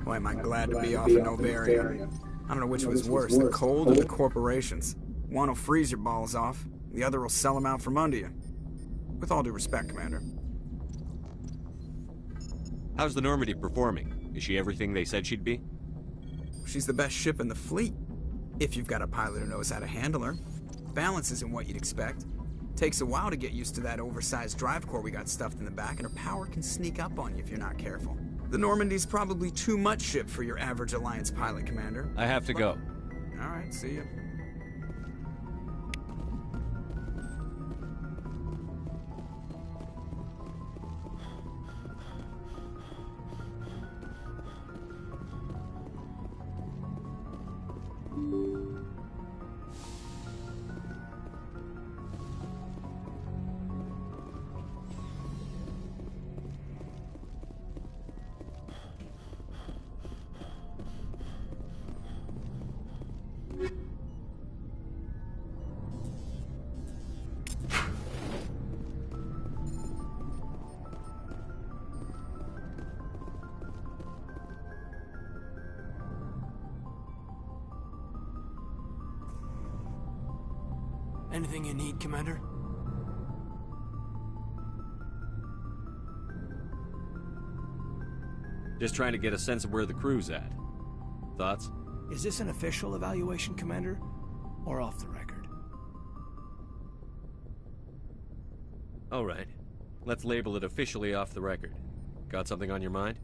Boy, am I glad to be off in Novaria. I don't know which was worse, the cold or the corporations. One will freeze your balls off, the other will sell them out from under you. With all due respect, Commander. How's the Normandy performing? Is she everything they said she'd be? She's the best ship in the fleet, if you've got a pilot who knows how to handle her. Balance isn't what you'd expect. Takes a while to get used to that oversized drive core we got stuffed in the back, and her power can sneak up on you if you're not careful. The Normandy's probably too much ship for your average Alliance pilot, Commander. I have to go. All right, see ya. Anything you need, Commander? Just trying to get a sense of where the crew's at. Thoughts? Is this an official evaluation, Commander? Or off the record? All right. Let's label it officially off the record. Got something on your mind?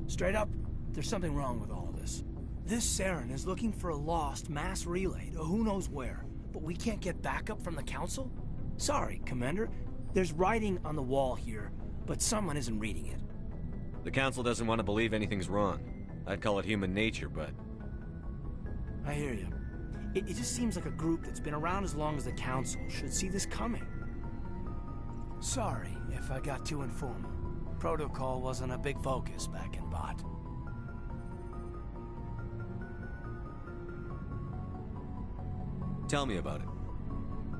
Straight up, there's something wrong with all of this. This Saren is looking for a lost mass relay to who knows where. But we can't get backup from the Council? Sorry, Commander. There's writing on the wall here, but someone isn't reading it. The Council doesn't want to believe anything's wrong. I'd call it human nature, but... I hear you. It just seems like a group that's been around as long as the Council should see this coming. Sorry if I got too informal. Protocol wasn't a big focus back in Bot. Tell me about it.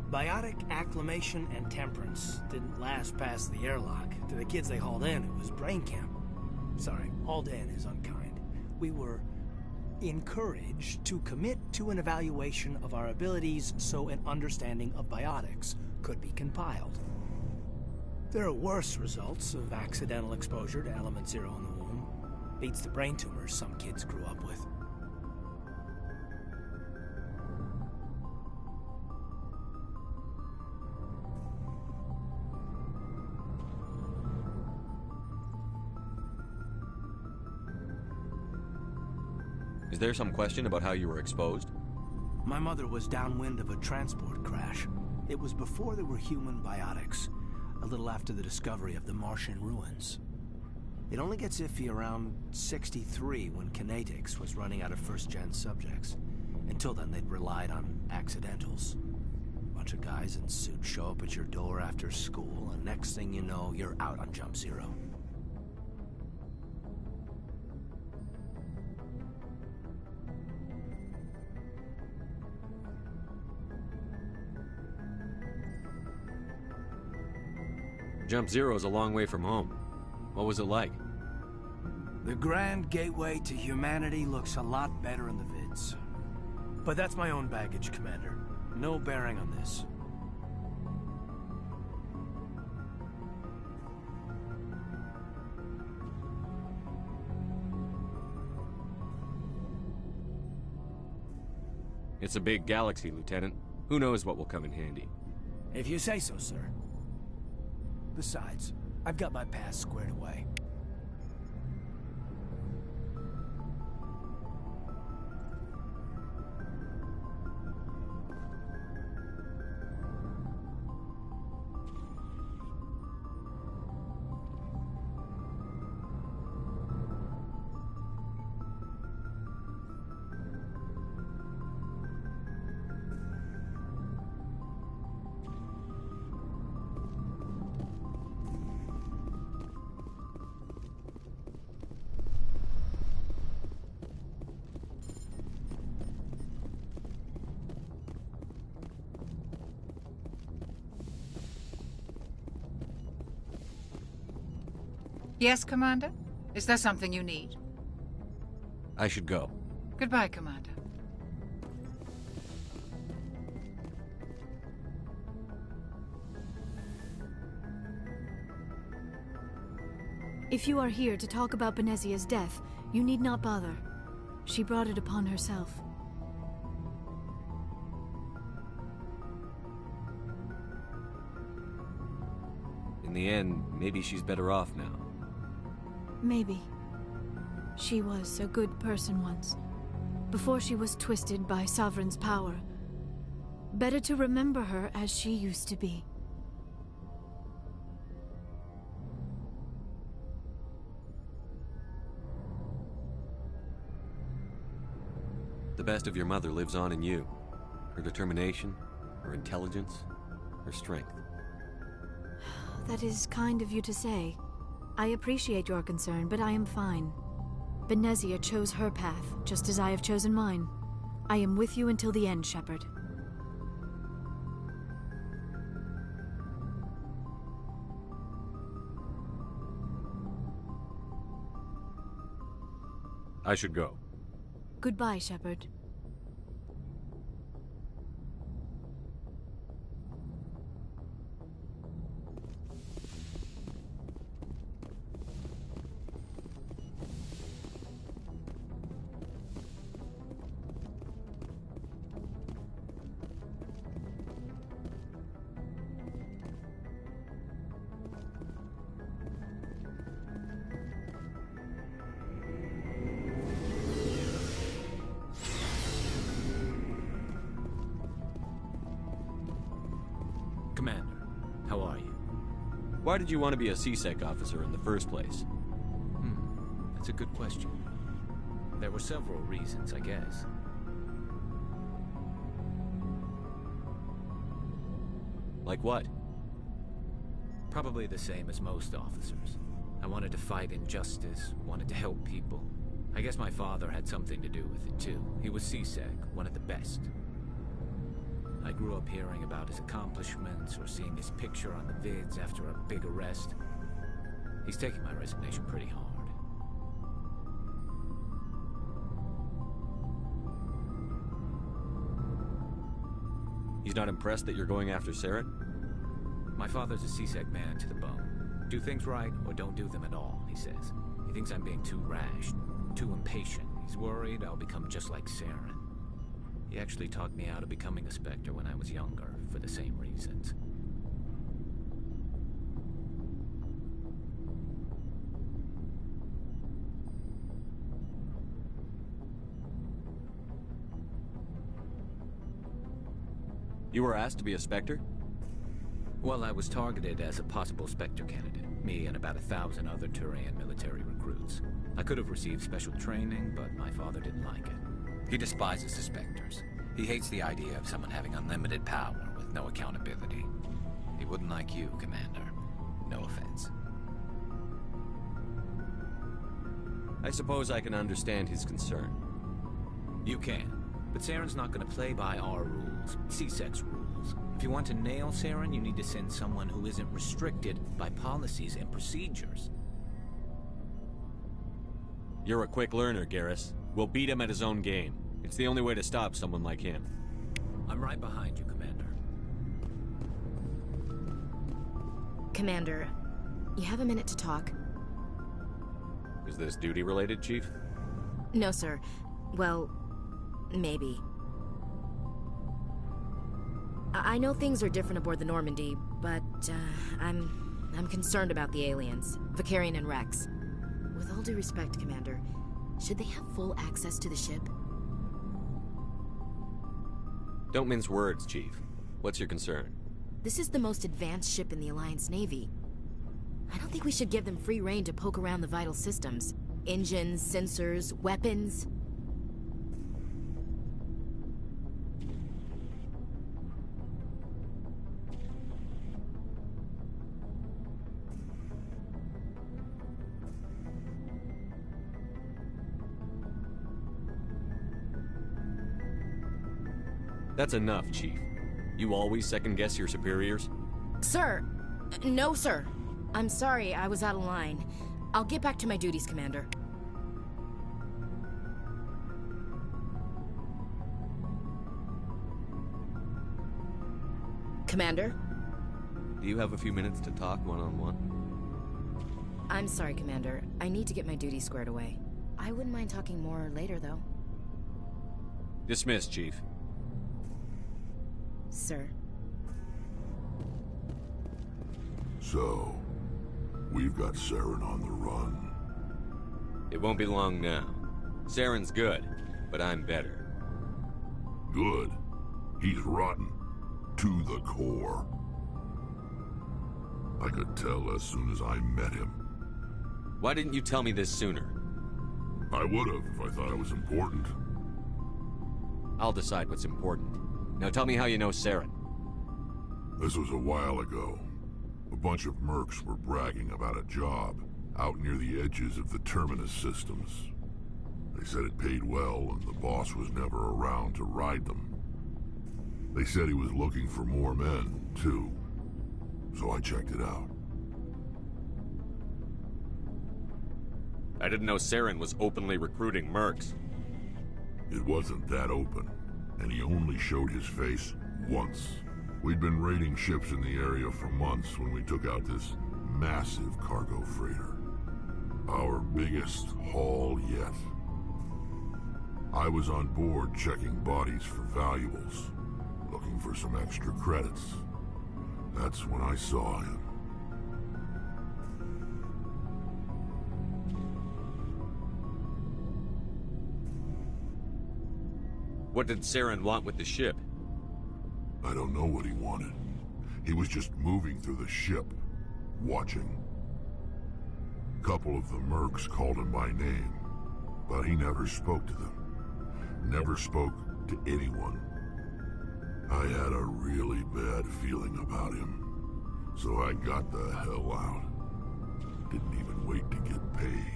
Biotic acclimation and temperance didn't last past the airlock. To the kids they hauled in, it was brain camp. Sorry, hauled in is unkind. We were encouraged to commit to an evaluation of our abilities so an understanding of biotics could be compiled. There are worse results of accidental exposure to element zero in the womb. Beats the brain tumors some kids grew up with. Is there some question about how you were exposed? My mother was downwind of a transport crash. It was before there were human biotics, a little after the discovery of the Martian ruins. It only gets iffy around 63 when Kinetics was running out of first-gen subjects. Until then, they'd relied on accidentals. Bunch of guys in suits show up at your door after school, and next thing you know, you're out on Jump Zero. Jump Zero's a long way from home. What was it like? The grand gateway to humanity looks a lot better in the vids. But that's my own baggage, Commander. No bearing on this. It's a big galaxy, Lieutenant. Who knows what will come in handy? If you say so, sir. Besides, I've got my past squared away. Yes, Commander? Is there something you need? I should go. Goodbye, Commander. If you are here to talk about Benezia's death, you need not bother. She brought it upon herself. In the end, maybe she's better off now. Maybe. She was a good person once, before she was twisted by Sovereign's power. Better to remember her as she used to be. The best of your mother lives on in you. Her determination, her intelligence, her strength. That is kind of you to say. I appreciate your concern, but I am fine. Benezia chose her path, just as I have chosen mine. I am with you until the end, Shepard. I should go. Goodbye, Shepard. Commander, how are you? Why did you want to be a CSEC officer in the first place? That's a good question. There were several reasons, I guess. Like what? Probably the same as most officers. I wanted to fight injustice, wanted to help people. I guess my father had something to do with it too. He was CSEC, one of the best. I grew up hearing about his accomplishments or seeing his picture on the vids after a big arrest. He's taking my resignation pretty hard. He's not impressed that you're going after Saren? My father's a CSEC man to the bone. Do things right or don't do them at all, he says. He thinks I'm being too rash, too impatient. He's worried I'll become just like Saren. He actually talked me out of becoming a Spectre when I was younger, for the same reasons. You were asked to be a Spectre? Well, I was targeted as a possible Spectre candidate. Me and about 1,000 other Turian military recruits. I could have received special training, but my father didn't like it. He despises the Spectres. He hates the idea of someone having unlimited power with no accountability. He wouldn't like you, Commander. No offense. I suppose I can understand his concern. You can. But Saren's not going to play by our rules, CSEC's rules. If you want to nail Saren, you need to send someone who isn't restricted by policies and procedures. You're a quick learner, Garrus. We'll beat him at his own game. It's the only way to stop someone like him. I'm right behind you, Commander. Commander, you have a minute to talk? Is this duty-related, Chief? No, sir. Well, maybe. I know things are different aboard the Normandy, but, I'm concerned about the aliens, Vicarian and Rex. With all due respect, Commander, should they have full access to the ship? Don't mince words, Chief. What's your concern? This is the most advanced ship in the Alliance Navy. I don't think we should give them free rein to poke around the vital systems. Engines, sensors, weapons. That's enough, Chief. You always second-guess your superiors? Sir! No, sir. I'm sorry, I was out of line. I'll get back to my duties, Commander. Commander? Do you have a few minutes to talk one-on-one? I'm sorry, Commander. I need to get my duties squared away. I wouldn't mind talking more later, though. Dismissed, Chief. Sir. So, we've got Saren on the run. It won't be long now. Saren's good, but I'm better. Good. He's rotten. To the core. I could tell as soon as I met him. Why didn't you tell me this sooner? I would've if I thought it was important. I'll decide what's important. Now tell me how you know Saren. This was a while ago. A bunch of mercs were bragging about a job out near the edges of the Terminus systems. They said it paid well and the boss was never around to ride them. They said he was looking for more men, too. So I checked it out. I didn't know Saren was openly recruiting mercs. It wasn't that open, and he only showed his face once. We'd been raiding ships in the area for months when we took out this massive cargo freighter. Our biggest haul yet. I was on board checking bodies for valuables, looking for some extra credits. That's when I saw him. What did Saren want with the ship? I don't know what he wanted. He was just moving through the ship, watching. A couple of the mercs called him by name, but he never spoke to them. Never spoke to anyone. I had a really bad feeling about him, so I got the hell out. Didn't even wait to get paid.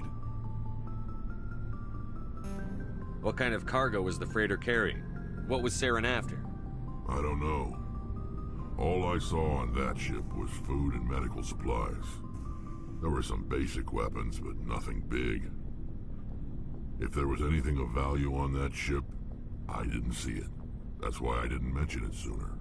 What kind of cargo was the freighter carrying? What was Saren after? I don't know. All I saw on that ship was food and medical supplies. There were some basic weapons, but nothing big. If there was anything of value on that ship, I didn't see it. That's why I didn't mention it sooner.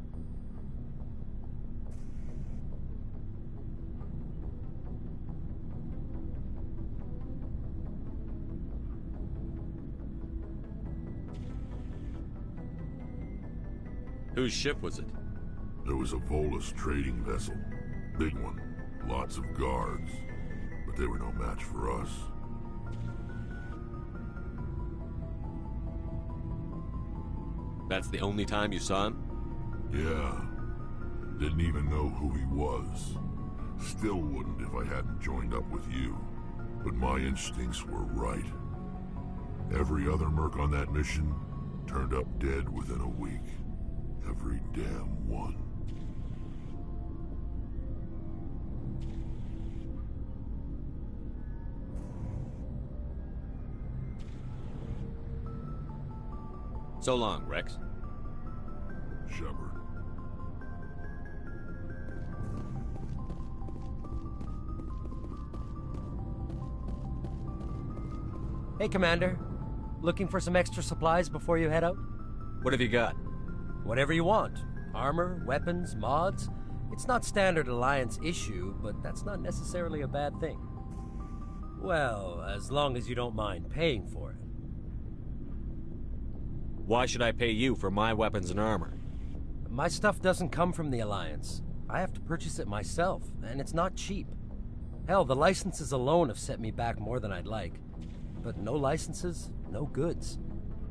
Whose ship was it? There was a Volus trading vessel. Big one. Lots of guards. But they were no match for us. That's the only time you saw him? Yeah. Didn't even know who he was. Still wouldn't if I hadn't joined up with you. But my instincts were right. Every other merc on that mission turned up dead within a week. Every damn one. So long, Rex. Shepard. Hey, Commander. Looking for some extra supplies before you head out? What have you got? Whatever you want. Armor, weapons, mods. It's not standard Alliance issue, but that's not necessarily a bad thing. Well, as long as you don't mind paying for it. Why should I pay you for my weapons and armor? My stuff doesn't come from the Alliance. I have to purchase it myself, and it's not cheap. Hell, the licenses alone have set me back more than I'd like. But no licenses, no goods.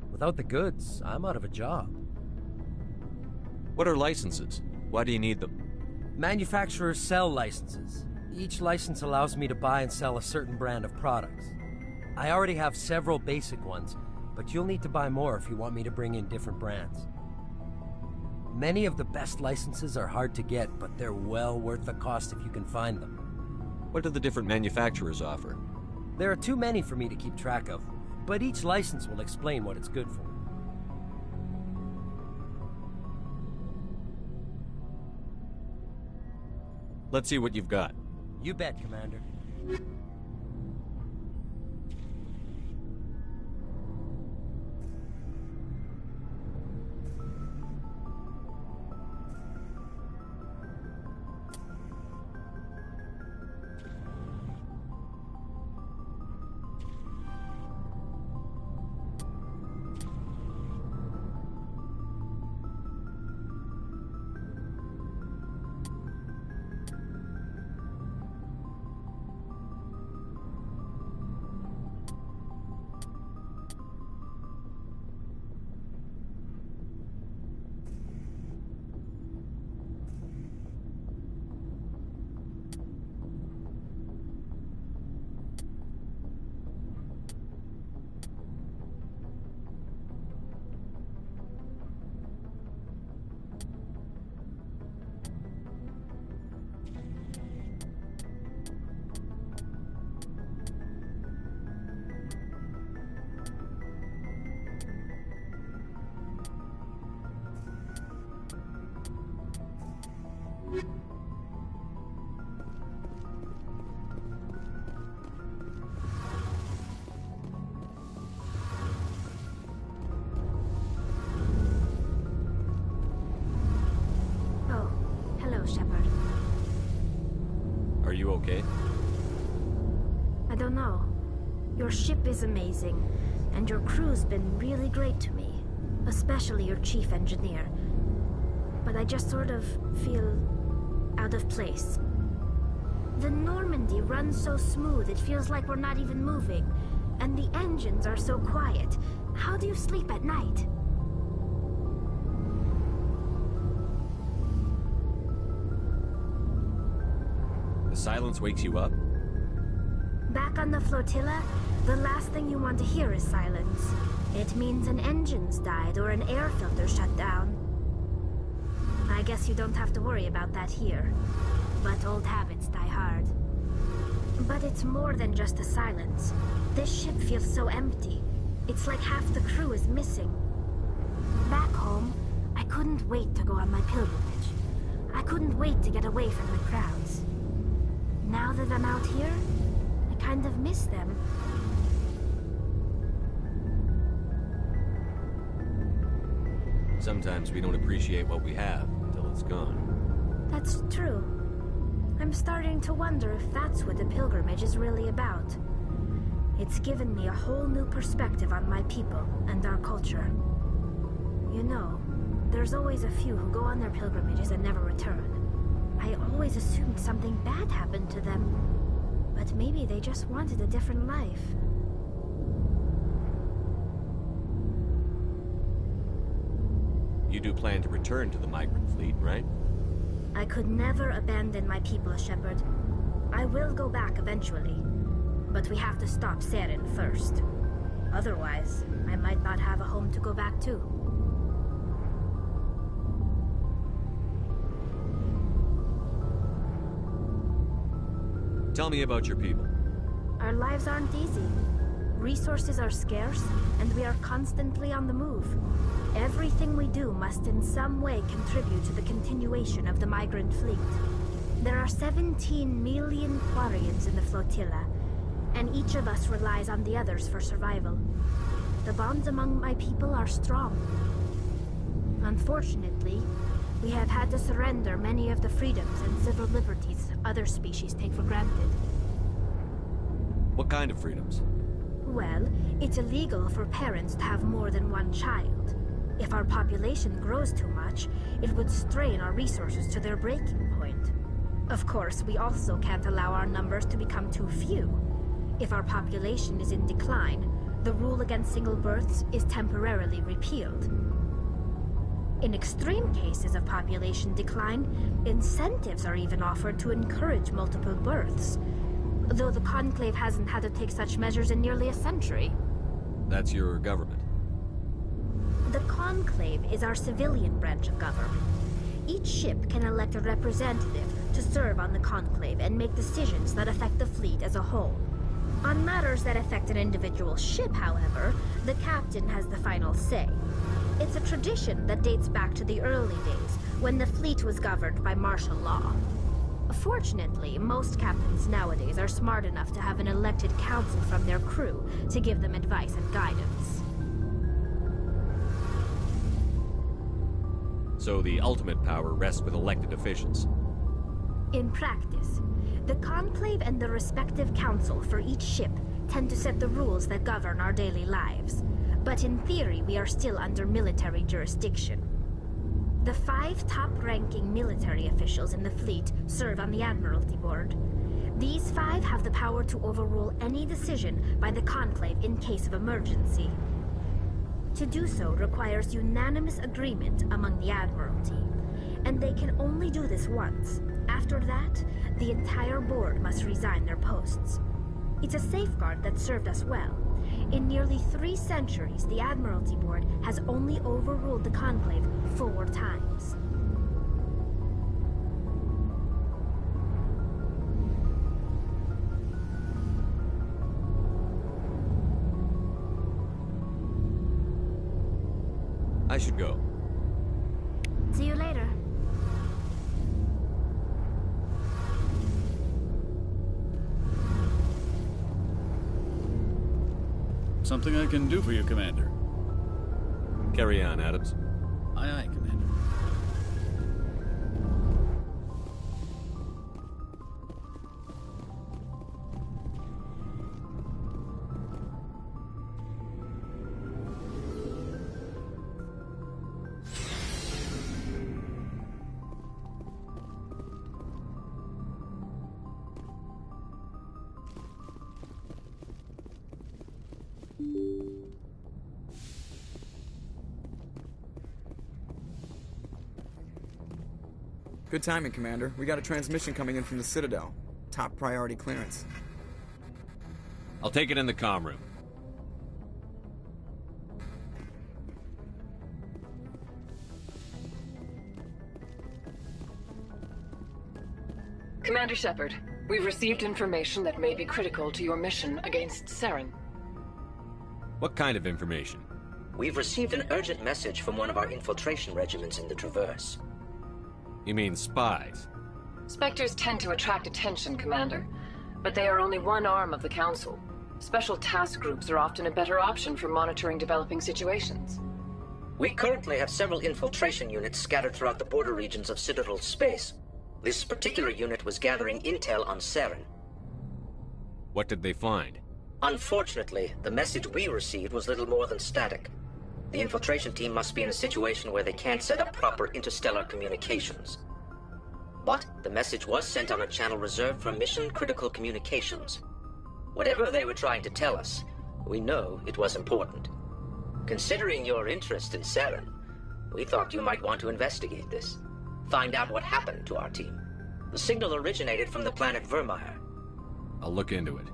Without the goods, I'm out of a job. What are licenses? Why do you need them? Manufacturers sell licenses. Each license allows me to buy and sell a certain brand of products. I already have several basic ones, but you'll need to buy more if you want me to bring in different brands. Many of the best licenses are hard to get, but they're well worth the cost if you can find them. What do the different manufacturers offer? There are too many for me to keep track of, but each license will explain what it's good for. Let's see what you've got. You bet, Commander. You okay? I don't know. Your ship is amazing, and your crew's been really great to me. Especially your chief engineer. But I just sort of feel out of place. The Normandy runs so smooth it feels like we're not even moving. And the engines are so quiet. How do you sleep at night? The silence wakes you up? Back on the flotilla, the last thing you want to hear is silence. It means an engine's died or an air filter shut down. I guess you don't have to worry about that here. But old habits die hard. But it's more than just the silence. This ship feels so empty. It's like half the crew is missing. Back home, I couldn't wait to go on my pilgrimage. I couldn't wait to get away from the crowds. Now that I'm out here, I kind of miss them. Sometimes we don't appreciate what we have until it's gone. That's true. I'm starting to wonder if that's what the pilgrimage is really about. It's given me a whole new perspective on my people and our culture. You know, there's always a few who go on their pilgrimages and never return. I always assumed something bad happened to them. But maybe they just wanted a different life. You do plan to return to the migrant fleet, right? I could never abandon my people, Shepard. I will go back eventually. But we have to stop Saren first. Otherwise, I might not have a home to go back to. Tell me about your people. Our lives aren't easy. Resources are scarce, and we are constantly on the move. Everything we do must in some way contribute to the continuation of the migrant fleet. There are 17 million Quarians in the flotilla, and each of us relies on the others for survival. The bonds among my people are strong. Unfortunately, we have had to surrender many of the freedoms and civil liberties other species take for granted. What kind of freedoms? Well, it's illegal for parents to have more than one child. If our population grows too much, it would strain our resources to their breaking point. Of course, we also can't allow our numbers to become too few. If our population is in decline, the rule against single births is temporarily repealed. In extreme cases of population decline, incentives are even offered to encourage multiple births, though the Conclave hasn't had to take such measures in nearly a century. That's your government. The Conclave is our civilian branch of government. Each ship can elect a representative to serve on the Conclave and make decisions that affect the fleet as a whole. On matters that affect an individual ship, however, the captain has the final say. It's a tradition that dates back to the early days, when the fleet was governed by martial law. Fortunately, most captains nowadays are smart enough to have an elected council from their crew to give them advice and guidance. So the ultimate power rests with elected officials. In practice, the Conclave and the respective council for each ship tend to set the rules that govern our daily lives. But in theory, we are still under military jurisdiction. The 5 top-ranking military officials in the fleet serve on the Admiralty Board. These 5 have the power to overrule any decision by the Conclave in case of emergency. To do so requires unanimous agreement among the Admiralty, and they can only do this once. After that, the entire board must resign their posts. It's a safeguard that served us well. In nearly 3 centuries, the Admiralty Board has only overruled the Conclave 4 times. I should go. See you later. Something I can do for you, Commander. Carry on, Adams. Aye, aye, Commander. Good timing, Commander. We got a transmission coming in from the Citadel. Top priority clearance. I'll take it in the comm room. Commander Shepard, we've received information that may be critical to your mission against Saren. What kind of information? We've received an urgent message from one of our infiltration regiments in the Traverse. You mean spies? Spectres tend to attract attention, Commander, but they are only one arm of the Council. Special task groups are often a better option for monitoring developing situations. We currently have several infiltration units scattered throughout the border regions of Citadel space. This particular unit was gathering intel on Saren. What did they find? Unfortunately, the message we received was little more than static. The infiltration team must be in a situation where they can't set up proper interstellar communications. But the message was sent on a channel reserved for mission-critical communications. Whatever they were trying to tell us, we know it was important. Considering your interest in Saren, we thought you might want to investigate this. Find out what happened to our team. The signal originated from the planet Vermeer. I'll look into it.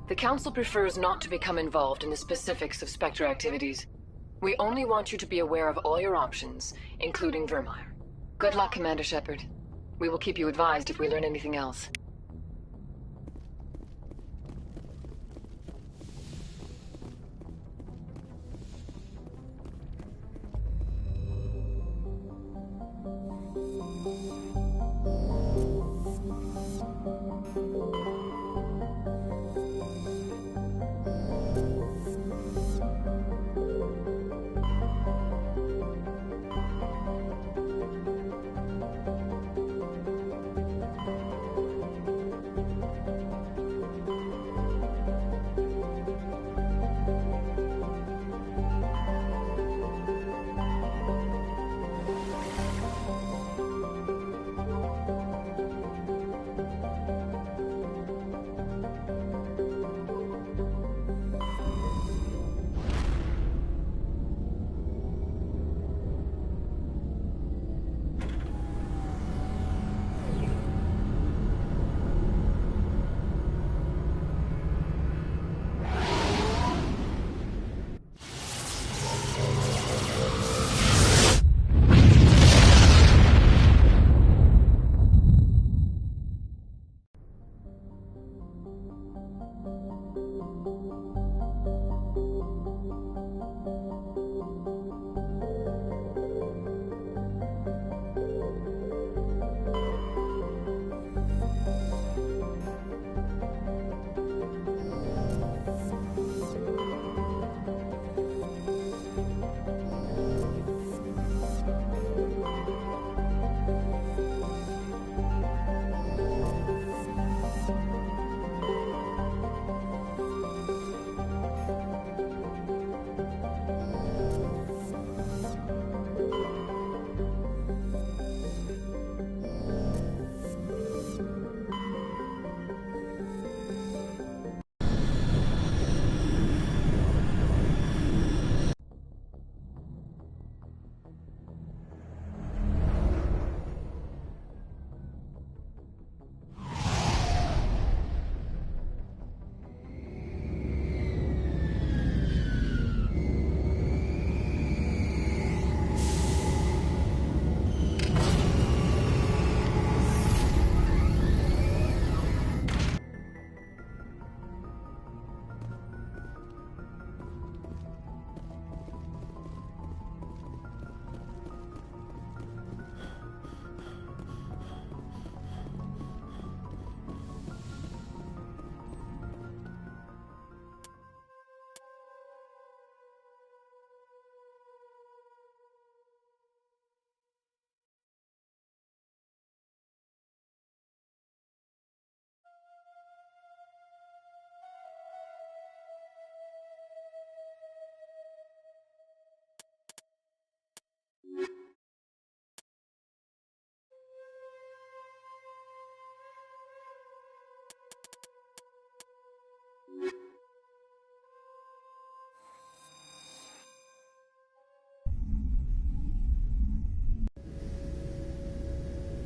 The Council prefers not to become involved in the specifics of Spectre activities. We only want you to be aware of all your options, including Vermeer. Good luck, Commander Shepard. We will keep you advised if we learn anything else.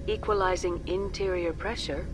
Equalizing interior pressure?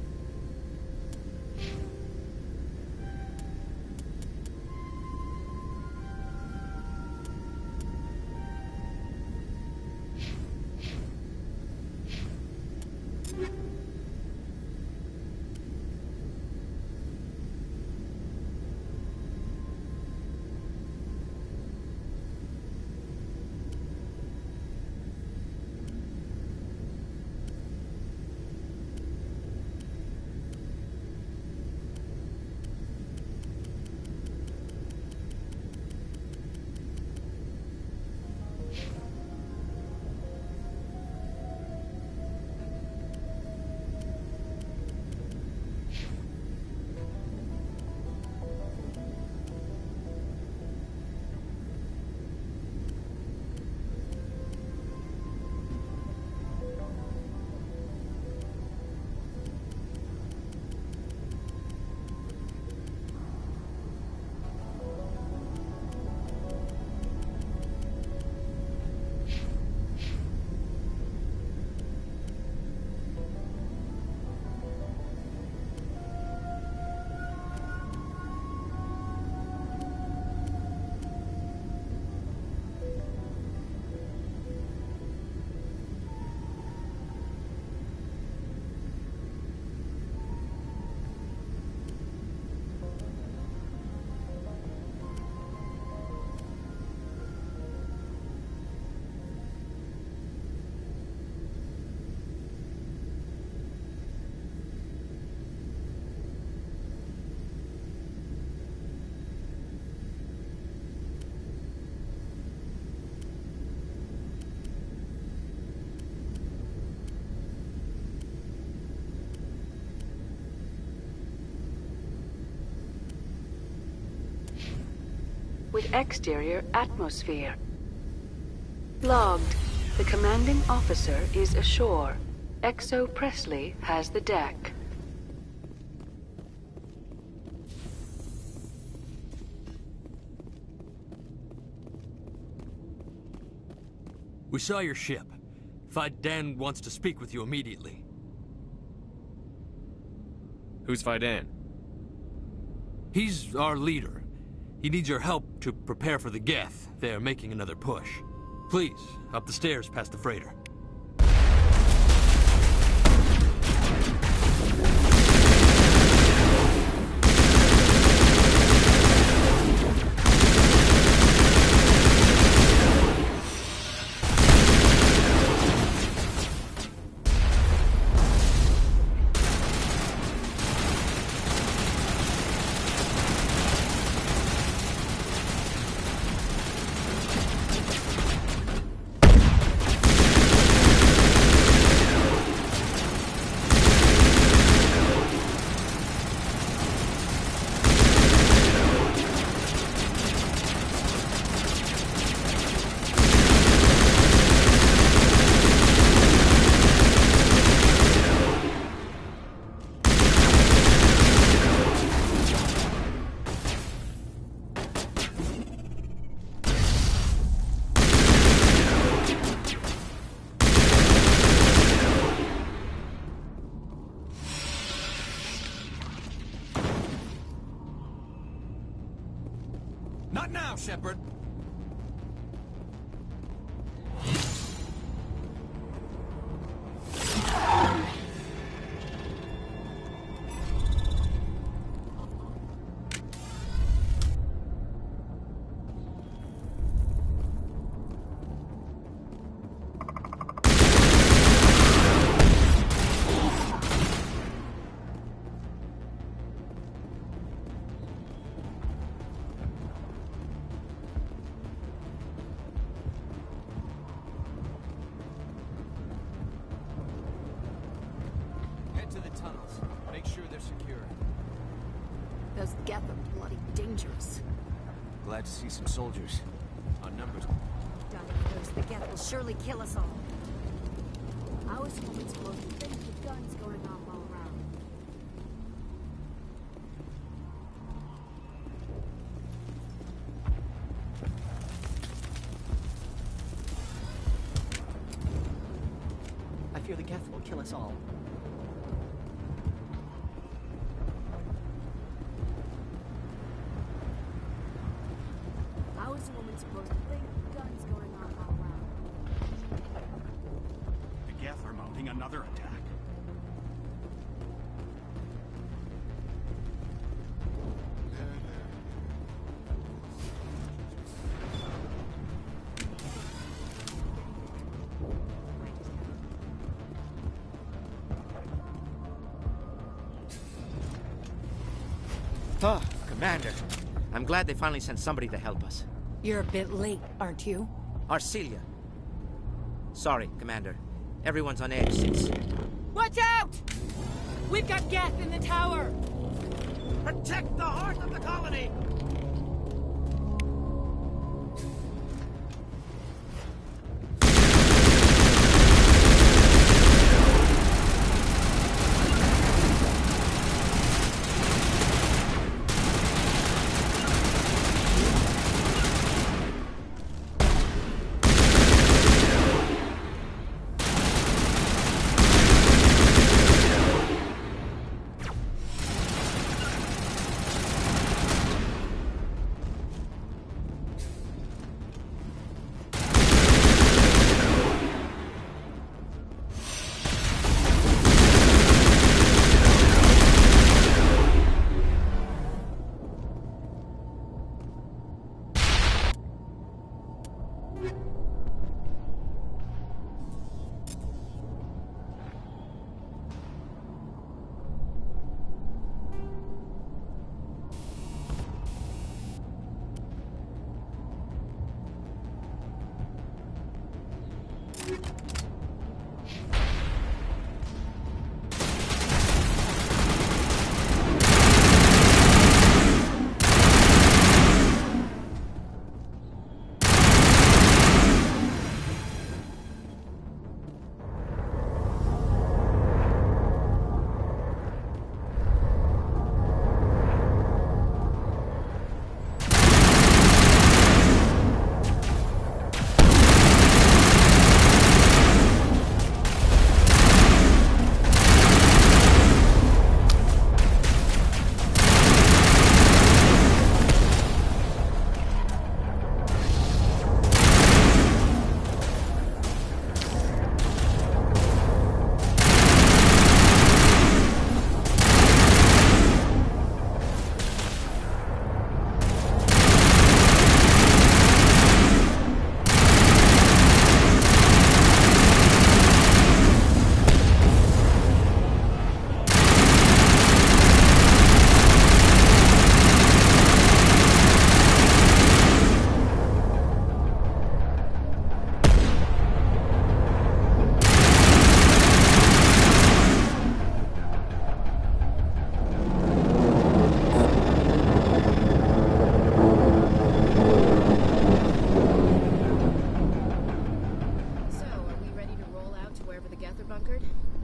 With exterior atmosphere. Logged. The commanding officer is ashore. Exo Presley has the deck. We saw your ship. Fidan wants to speak with you immediately. Who's Fidan? He's our leader. He needs your help to prepare for the Geth. They're making another push. Please, up the stairs past the freighter. Not now, Shepard! Those Geth are bloody dangerous. Glad to see some soldiers. Our numbers. The Geth will surely kill us all. Our squad's close to things with guns going off all around. I fear the Geth will kill us all. How is a woman supposed to think with guns going on all around? The Geth are mounting another attack. Oh, Commander. I'm glad they finally sent somebody to help us. You're a bit late, aren't you? Arcelia. Sorry, Commander. Everyone's on edge since... Watch out! We've got Geth in the tower! Protect the heart of the colony!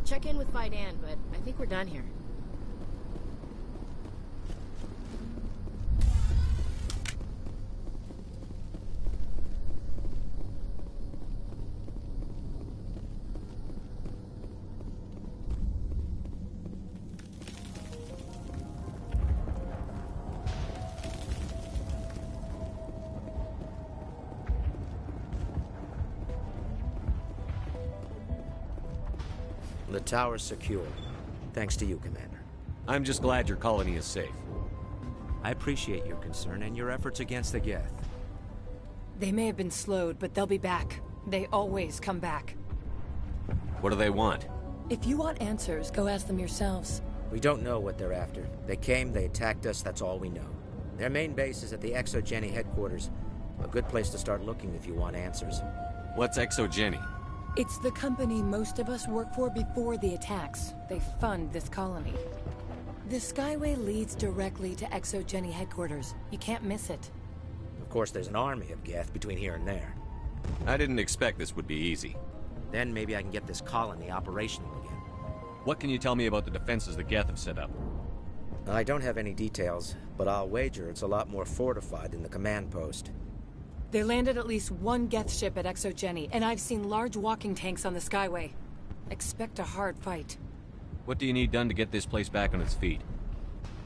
Check in with Fidan, but I think we're done here. The tower's secure. Thanks to you, Commander. I'm just glad your colony is safe. I appreciate your concern and your efforts against the Geth. They may have been slowed, but they'll be back. They always come back. What do they want? If you want answers, go ask them yourselves. We don't know what they're after. They came, they attacked us, that's all we know. Their main base is at the ExoGeni headquarters. A good place to start looking if you want answers. What's ExoGeni? It's the company most of us work for before the attacks. They fund this colony. The Skyway leads directly to ExoGeni headquarters. You can't miss it. Of course, there's an army of Geth between here and there. I didn't expect this would be easy. Then maybe I can get this colony operational again. What can you tell me about the defenses the Geth have set up? I don't have any details, but I'll wager it's a lot more fortified than the command post. They landed at least one Geth ship at ExoGeni, and I've seen large walking tanks on the Skyway. Expect a hard fight. What do you need done to get this place back on its feet?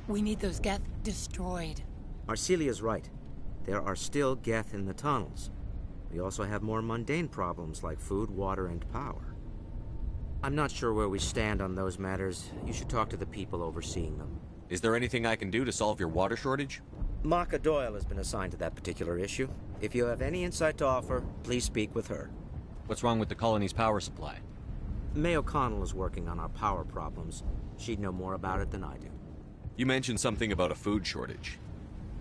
We need those Geth destroyed. Arcelia's right. There are still Geth in the tunnels. We also have more mundane problems like food, water, and power. I'm not sure where we stand on those matters. You should talk to the people overseeing them. Is there anything I can do to solve your water shortage? Maka Doyle has been assigned to that particular issue. If you have any insight to offer, please speak with her. What's wrong with the colony's power supply? May O'Connell is working on our power problems. She'd know more about it than I do. You mentioned something about a food shortage.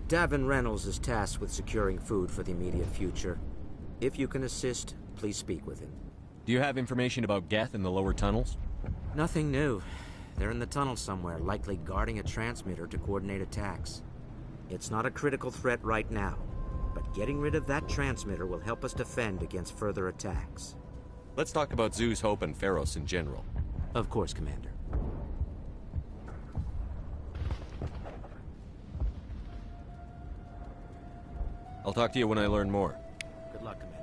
Davin Reynolds is tasked with securing food for the immediate future. If you can assist, please speak with him. Do you have information about Geth in the lower tunnels? Nothing new. They're in the tunnel somewhere, likely guarding a transmitter to coordinate attacks. It's not a critical threat right now, but getting rid of that transmitter will help us defend against further attacks. Let's talk about Zoo's Hope and Pharos in general. Of course, Commander. I'll talk to you when I learn more. Good luck, Commander.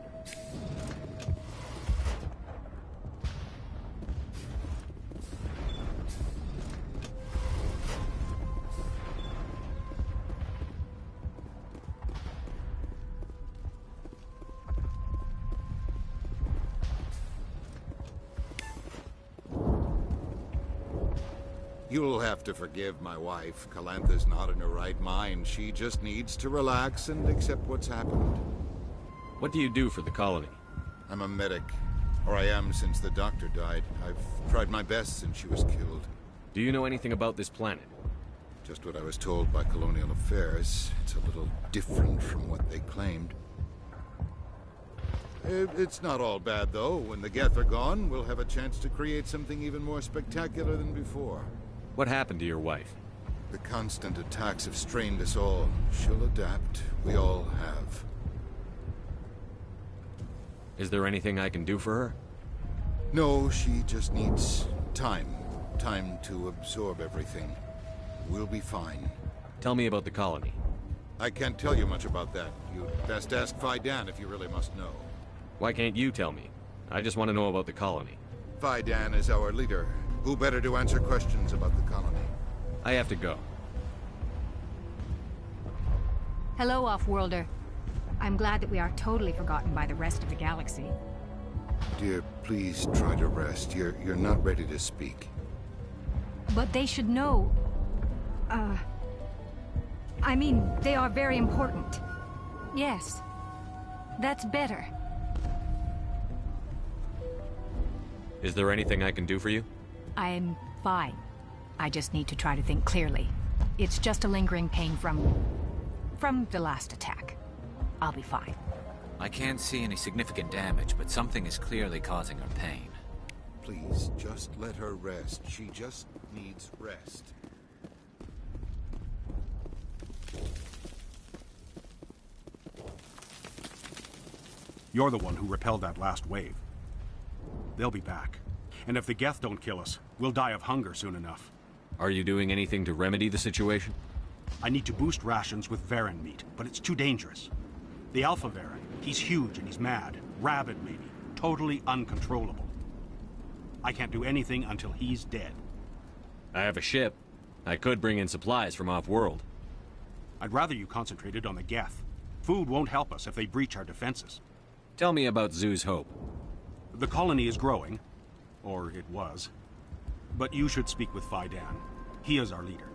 You'll have to forgive my wife. Calantha's not in her right mind. She just needs to relax and accept what's happened. What do you do for the colony? I'm a medic. Or I am since the doctor died. I've tried my best since she was killed. Do you know anything about this planet? Just what I was told by Colonial Affairs. It's a little different from what they claimed. It's not all bad, though. When the Geth are gone, we'll have a chance to create something even more spectacular than before. What happened to your wife? The constant attacks have strained us all. She'll adapt. We all have. Is there anything I can do for her? No, she just needs time. Time to absorb everything. We'll be fine. Tell me about the colony. I can't tell you much about that. You'd best ask Fidan if you really must know. Why can't you tell me? I just want to know about the colony. Fidan is our leader. Who better to answer questions about the colony? I have to go. Hello, Off-Worlder. I'm glad that we are totally forgotten by the rest of the galaxy. Dear, please try to rest. You're not ready to speak. But they should know... I mean, they are very important. Yes. That's better. Is there anything I can do for you? I'm fine. I just need to try to think clearly. It's just a lingering pain from the last attack. I'll be fine. I can't see any significant damage, but something is clearly causing her pain. Please, just let her rest. She just needs rest. You're the one who repelled that last wave. They'll be back. And if the Geth don't kill us, we'll die of hunger soon enough. Are you doing anything to remedy the situation? I need to boost rations with Varen meat, but it's too dangerous. The Alpha Varen, he's huge and he's mad. Rabid, maybe. Totally uncontrollable. I can't do anything until he's dead. I have a ship. I could bring in supplies from off-world. I'd rather you concentrated on the Geth. Food won't help us if they breach our defenses. Tell me about Zoo's Hope. The colony is growing. Or it was. But you should speak with Fidan. He is our leader.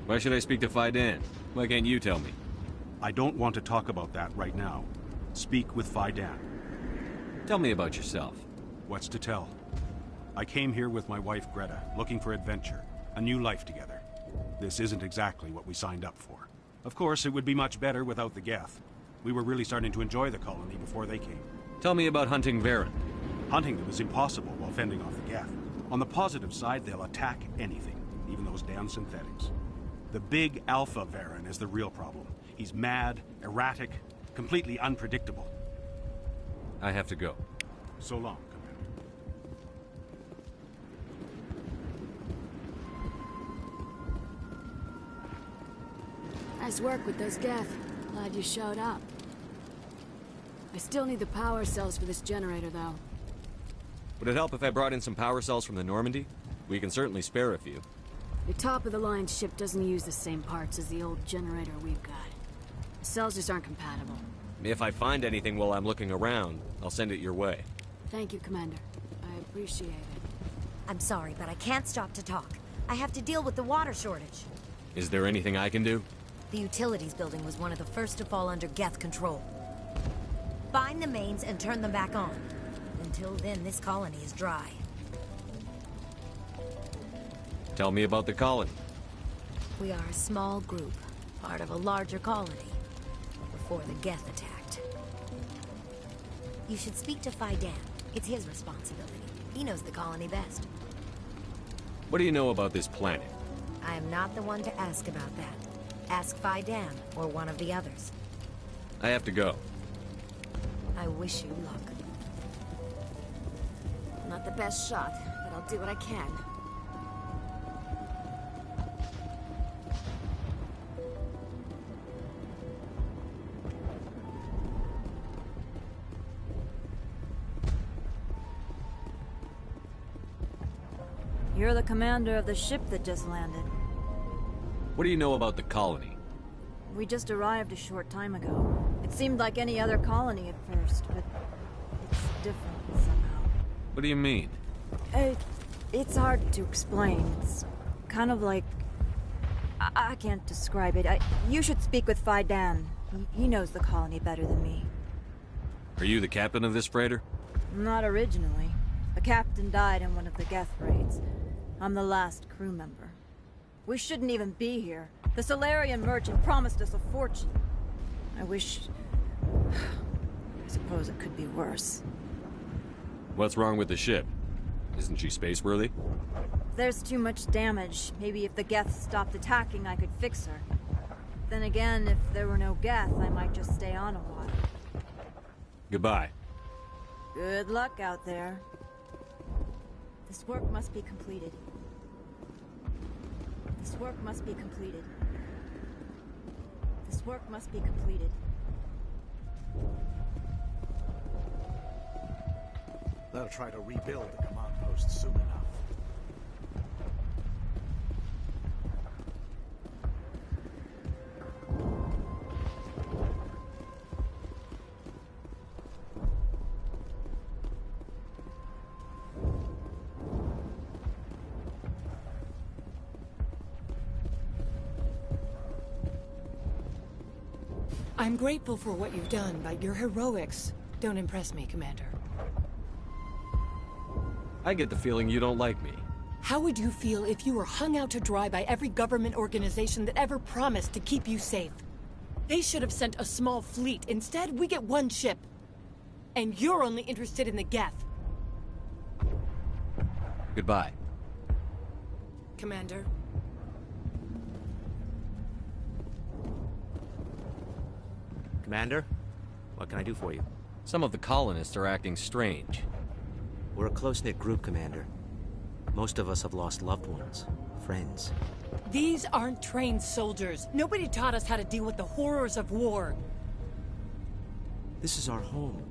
Why should I speak to Fidan? Why can't you tell me? I don't want to talk about that right now. Speak with Fidan. Tell me about yourself. What's to tell? I came here with my wife Greta, looking for adventure, a new life together. This isn't exactly what we signed up for. Of course, it would be much better without the Geth. We were really starting to enjoy the colony before they came. Tell me about hunting Varen. Hunting them is impossible while fending off the Geth. On the positive side, they'll attack anything, even those damn synthetics. The big Alpha Varen is the real problem. He's mad, erratic, completely unpredictable. I have to go. So long, Commander. Nice work with those Geth. Glad you showed up. I still need the power cells for this generator, though. Would it help if I brought in some power cells from the Normandy? We can certainly spare a few. Your top-of-the-line ship doesn't use the same parts as the old generator we've got. The cells just aren't compatible. If I find anything while I'm looking around, I'll send it your way. Thank you, Commander. I appreciate it. I'm sorry, but I can't stop to talk. I have to deal with the water shortage. Is there anything I can do? The utilities building was one of the first to fall under Geth control. Find the mains and turn them back on. Until then, this colony is dry. Tell me about the colony. We are a small group, part of a larger colony, before the Geth attacked. You should speak to Faidan. It's his responsibility. He knows the colony best. What do you know about this planet? I am not the one to ask about that. Ask Faidan or one of the others. I have to go. I wish you luck. I'm not the best shot, but I'll do what I can. You're the commander of the ship that just landed. What do you know about the colony? We just arrived a short time ago. It seemed like any other colony at first, but it's different somehow. What do you mean? It's hard to explain. It's kind of like... I can't describe it. You should speak with Faidan. He knows the colony better than me. Are you the captain of this freighter? Not originally. The captain died in one of the Geth raids. I'm the last crew member. We shouldn't even be here. The Solarian merchant promised us a fortune. I wish... I suppose it could be worse. What's wrong with the ship? Isn't she spaceworthy? There's too much damage. Maybe if the Geth stopped attacking, I could fix her. Then again, if there were no Geth, I might just stay on a while. Goodbye. Good luck out there. This work must be completed. This work must be completed. This work must be completed. They'll try to rebuild the command post soon enough. I'm grateful for what you've done, but your heroics don't impress me, Commander. I get the feeling you don't like me. How would you feel if you were hung out to dry by every government organization that ever promised to keep you safe? They should have sent a small fleet. Instead, we get one ship. And you're only interested in the Geth. Goodbye. Commander. Commander, what can I do for you? Some of the colonists are acting strange. We're a close-knit group, Commander. Most of us have lost loved ones, friends. These aren't trained soldiers. Nobody taught us how to deal with the horrors of war. This is our home.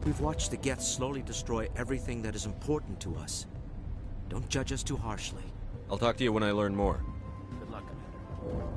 We've watched the Geth slowly destroy everything that is important to us. Don't judge us too harshly. I'll talk to you when I learn more. Good luck, Commander.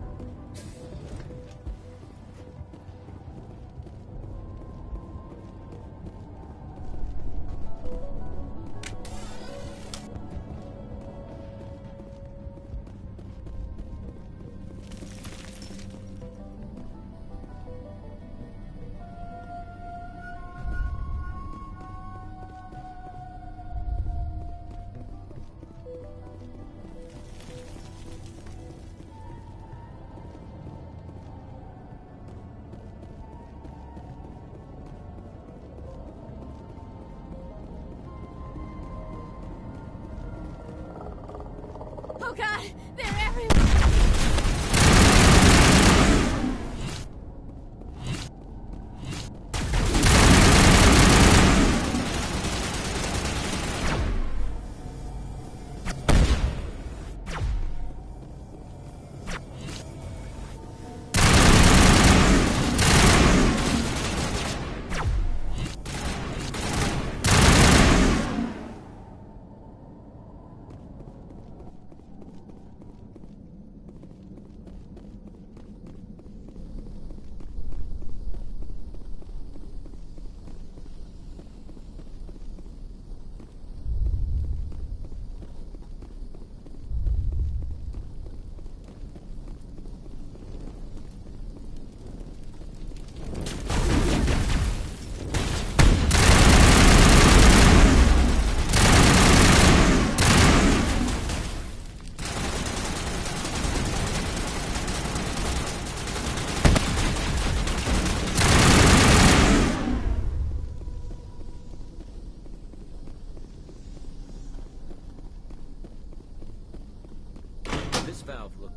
Oh God, they're everywhere!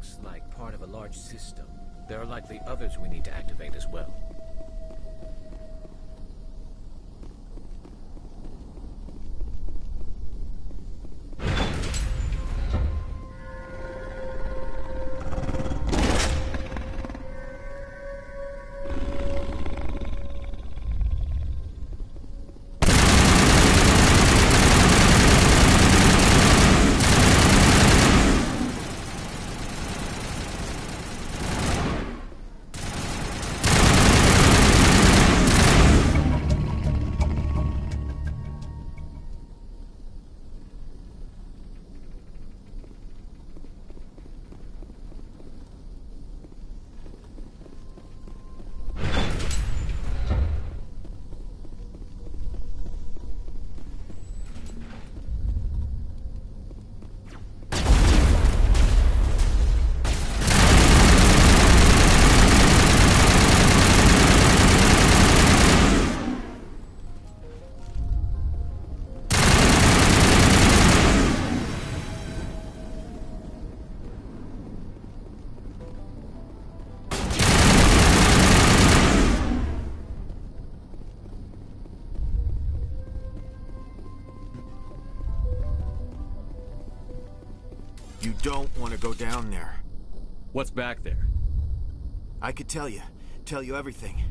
looks like part of a large system. There are likely others we need to activate as well. You don't want to go down there. What's back there? I could tell you everything.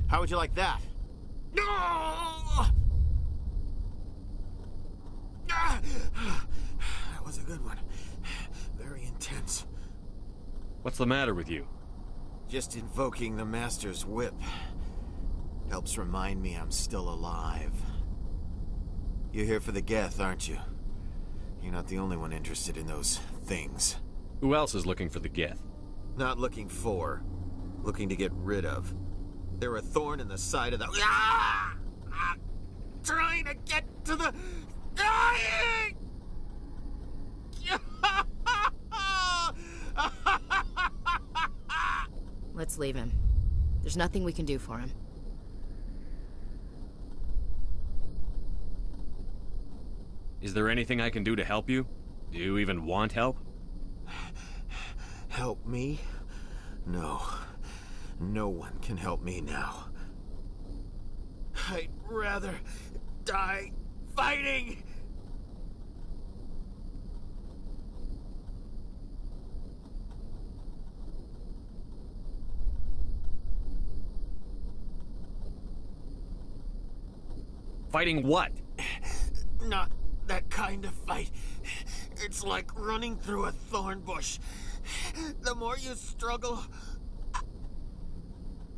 How would you like that? That was a good one. Very intense. What's the matter with you? Just invoking the Master's whip helps remind me I'm still alive. You're here for the Geth, aren't you? You're not the only one interested in those things. Who else is looking for the Geth? Not looking for. Looking to get rid of. They're a thorn in the side of the... Ah! Trying to get to the... Dying! Let's leave him. There's nothing we can do for him. Is there anything I can do to help you? Do you even want help? Help me? No. No one can help me now. I'd rather die fighting! Fighting what? Not that kind of fight. It's like running through a thorn bush. The more you struggle...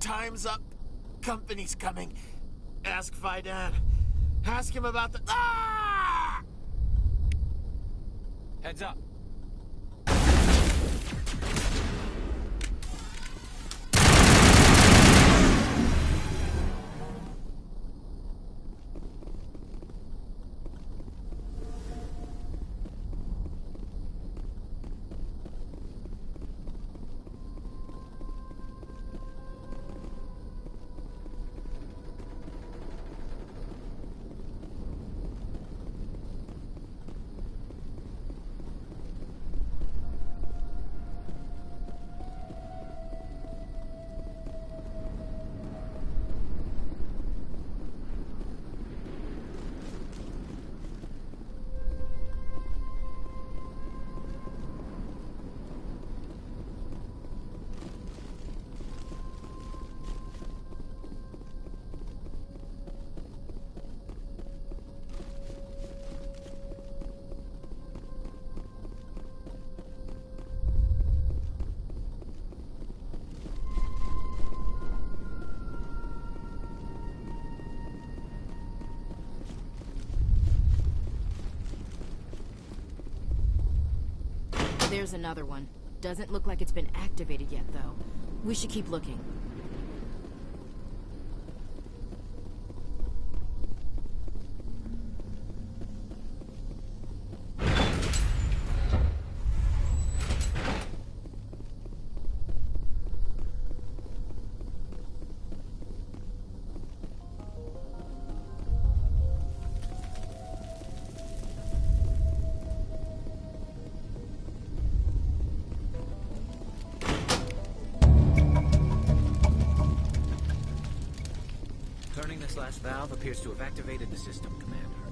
Time's up. Company's coming. Ask Faidan. Ask him about the... Ah! Heads up. There's another one. Doesn't look like it's been activated yet, though. We should keep looking. backslash valve appears to have activated the system, Commander.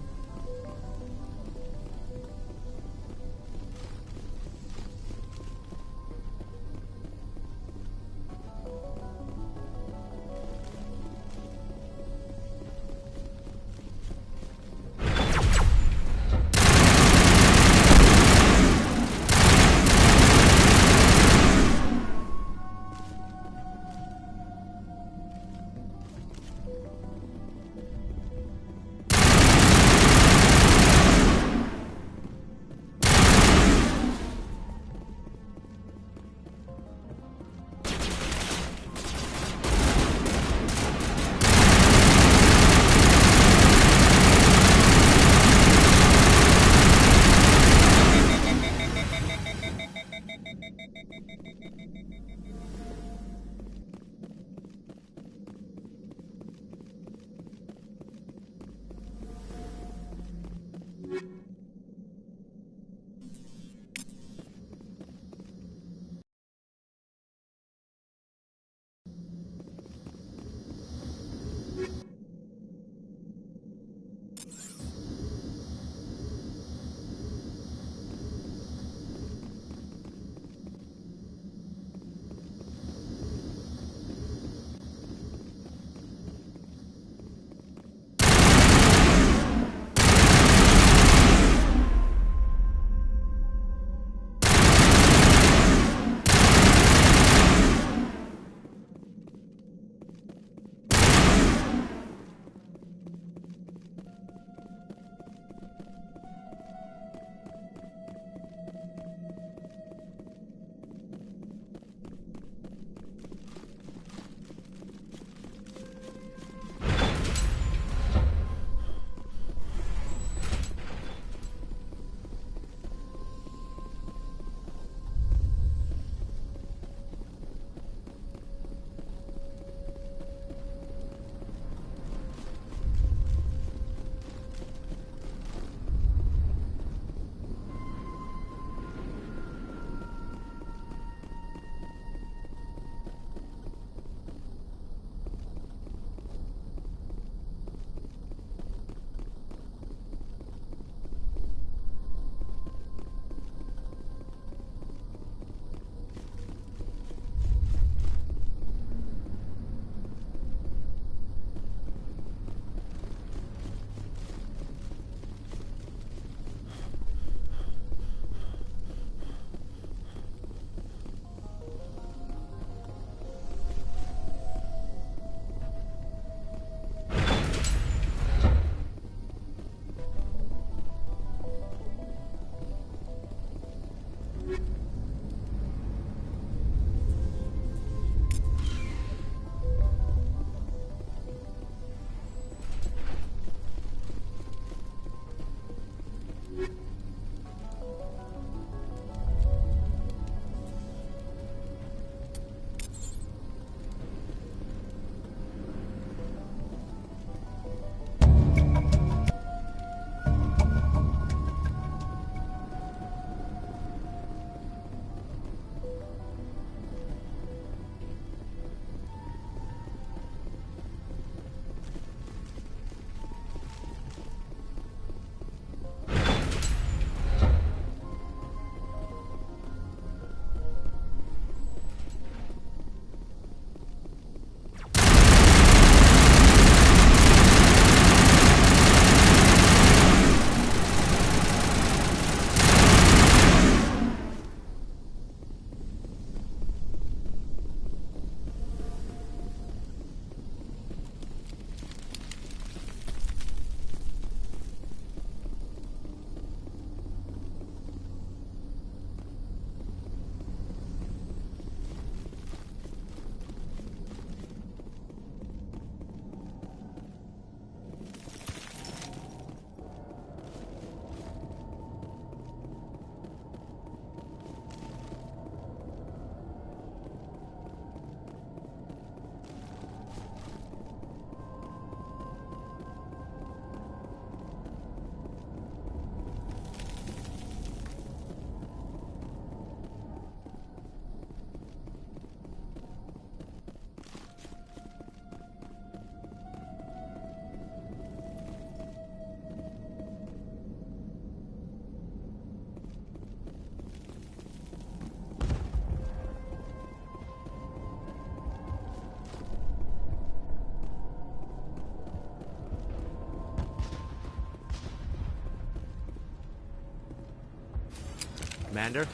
Commander,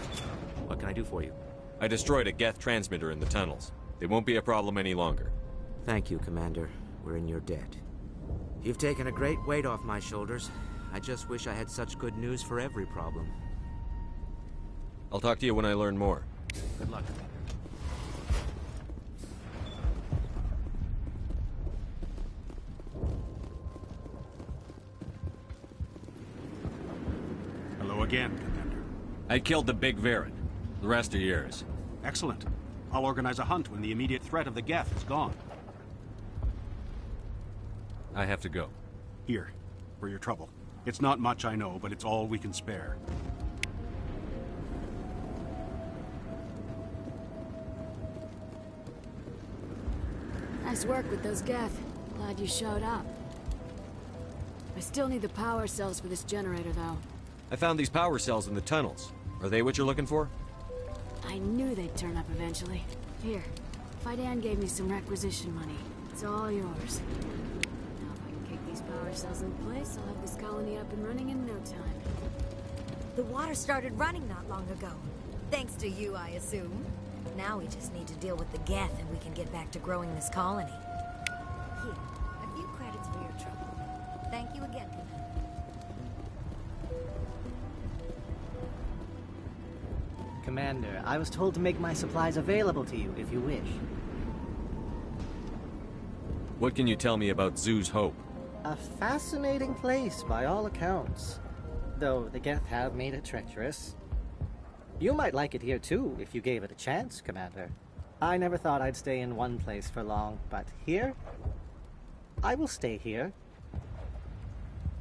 what can I do for you? I destroyed a Geth transmitter in the tunnels. They won't be a problem any longer. Thank you, Commander. We're in your debt. You've taken a great weight off my shoulders. I just wish I had such good news for every problem. I'll talk to you when I learn more. Good luck, Commander. Hello again, Commander. I killed the big Varen. The rest are yours. Excellent. I'll organize a hunt when the immediate threat of the Geth is gone. I have to go. Here, for your trouble. It's not much, I know, but it's all we can spare. Nice work with those Geth. Glad you showed up. I still need the power cells for this generator, though. I found these power cells in the tunnels. Are they what you're looking for? I knew they'd turn up eventually. Here, Fidan gave me some requisition money. It's all yours. Now if I can kick these power cells in place, I'll have this colony up and running in no time. The water started running not long ago. Thanks to you, I assume. Now we just need to deal with the Geth and we can get back to growing this colony. Here, a few credits for your trouble. Thank you again, Commander. Commander, I was told to make my supplies available to you if you wish. What can you tell me about Zoo's Hope? A fascinating place by all accounts. Though the Geth have made it treacherous. You might like it here too, if you gave it a chance, Commander. I never thought I'd stay in one place for long, but here? I will stay here.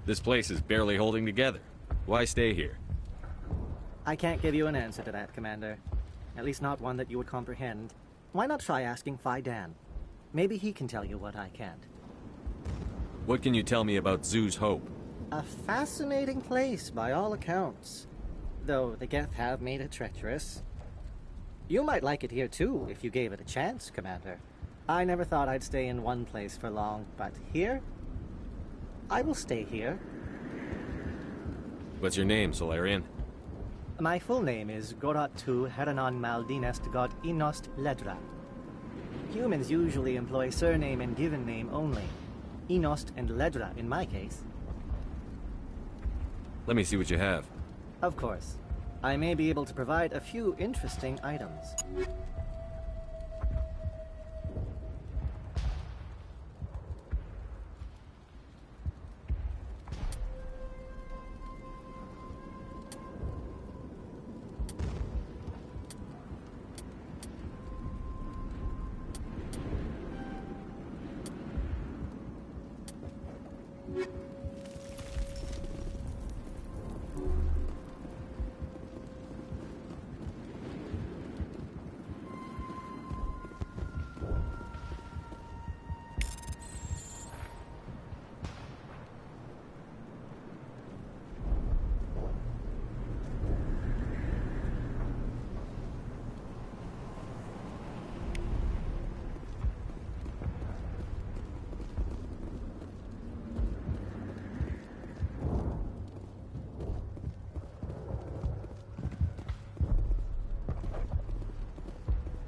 This place is barely holding together. Why stay here? I can't give you an answer to that, Commander. At least not one that you would comprehend. Why not try asking Fidan? Maybe he can tell you what I can't. What can you tell me about Zoo's Hope? A fascinating place by all accounts. Though the Geth have made it treacherous. You might like it here too, if you gave it a chance, Commander. I never thought I'd stay in one place for long, but here? I will stay here. What's your name, Solarian? My full name is Goratu Heranon Maldinest God Inost Ledra. Humans usually employ surname and given name only. Inost and Ledra in my case. Let me see what you have. Of course. I may be able to provide a few interesting items.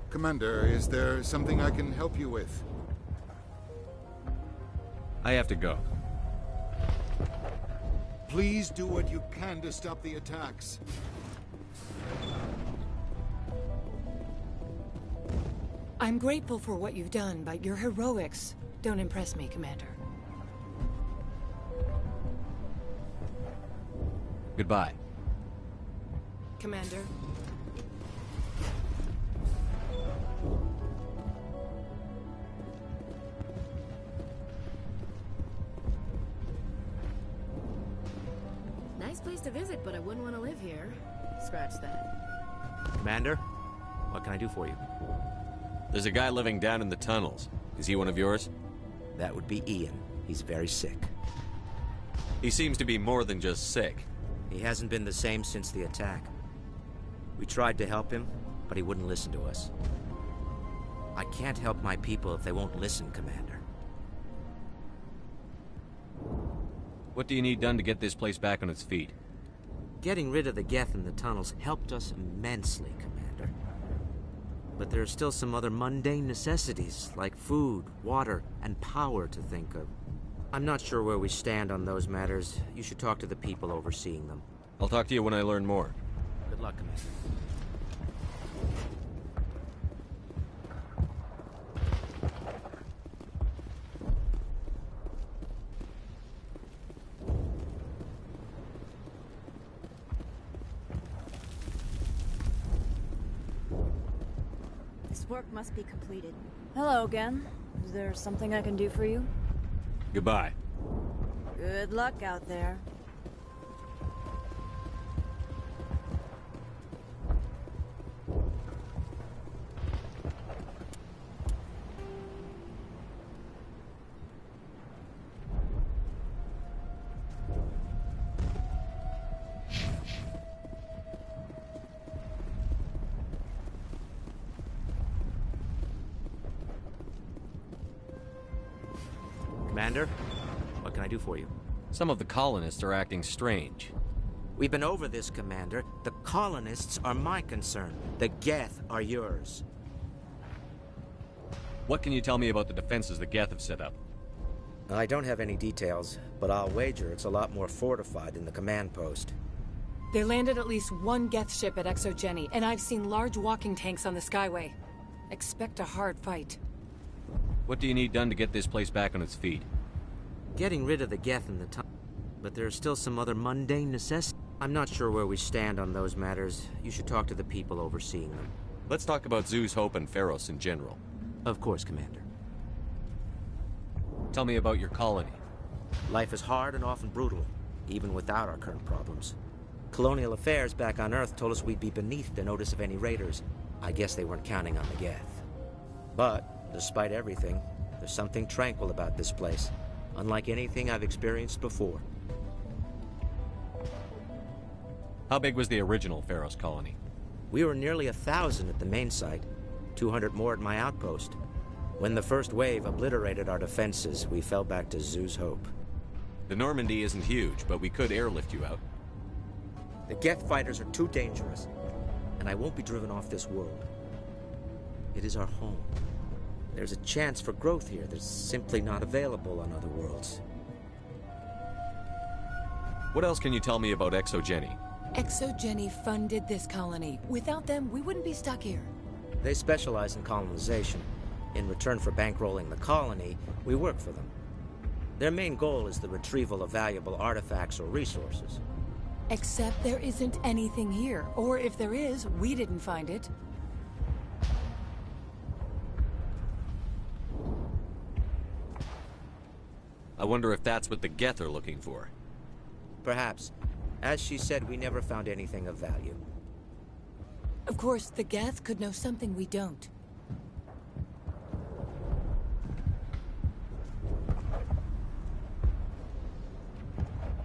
Commander, is there something I can help you with? I have to go. Please do what you can to stop the attacks. I'm grateful for what you've done, but your heroics don't impress me, Commander. Goodbye. Commander. Nice place to visit, but I wouldn't want to live here. Scratch that. Commander, what can I do for you? There's a guy living down in the tunnels. Is he one of yours? That would be Ian. He's very sick. He seems to be more than just sick. He hasn't been the same since the attack. We tried to help him, but he wouldn't listen to us. I can't help my people if they won't listen, Commander. What do you need done to get this place back on its feet? Getting rid of the Geth in the tunnels helped us immensely, Commander. But there are still some other mundane necessities, like food, water, and power to think of. I'm not sure where we stand on those matters. You should talk to the people overseeing them. I'll talk to you when I learn more. Good luck, Commander. This work must be completed. Hello again. Is there something I can do for you? Goodbye. Good luck out there. Commander, what can I do for you? Some of the colonists are acting strange. We've been over this, Commander. The colonists are my concern. The Geth are yours. What can you tell me about the defenses the Geth have set up? I don't have any details, but I'll wager it's a lot more fortified than the command post. They landed at least one Geth ship at Exogeny, and I've seen large walking tanks on the Skyway. Expect a hard fight. What do you need done to get this place back on its feet? Getting rid of the Geth in the tunnel, but there are still some other mundane necessities. I'm not sure where we stand on those matters. You should talk to the people overseeing them. Let's talk about Zeus, Hope, and Pharos in general. Of course, Commander. Tell me about your colony. Life is hard and often brutal, even without our current problems. Colonial affairs back on Earth told us we'd be beneath the notice of any raiders. I guess they weren't counting on the Geth. But, despite everything, there's something tranquil about this place, unlike anything I've experienced before. How big was the original Pharos colony? We were nearly 1,000 at the main site, 200 more at my outpost. When the first wave obliterated our defenses, we fell back to Zeus Hope. The Normandy isn't huge, but we could airlift you out. The Geth fighters are too dangerous, and I won't be driven off this world. It is our home. There's a chance for growth here that's simply not available on other worlds. What else can you tell me about Exogeny? Exogeny funded this colony. Without them, we wouldn't be stuck here. They specialize in colonization. In return for bankrolling the colony, we work for them. Their main goal is the retrieval of valuable artifacts or resources. Except there isn't anything here. Or if there is, we didn't find it. I wonder if that's what the Geth are looking for. Perhaps. As she said, we never found anything of value. Of course, the Geth could know something we don't.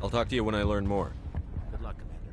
I'll talk to you when I learn more. Good luck, Commander.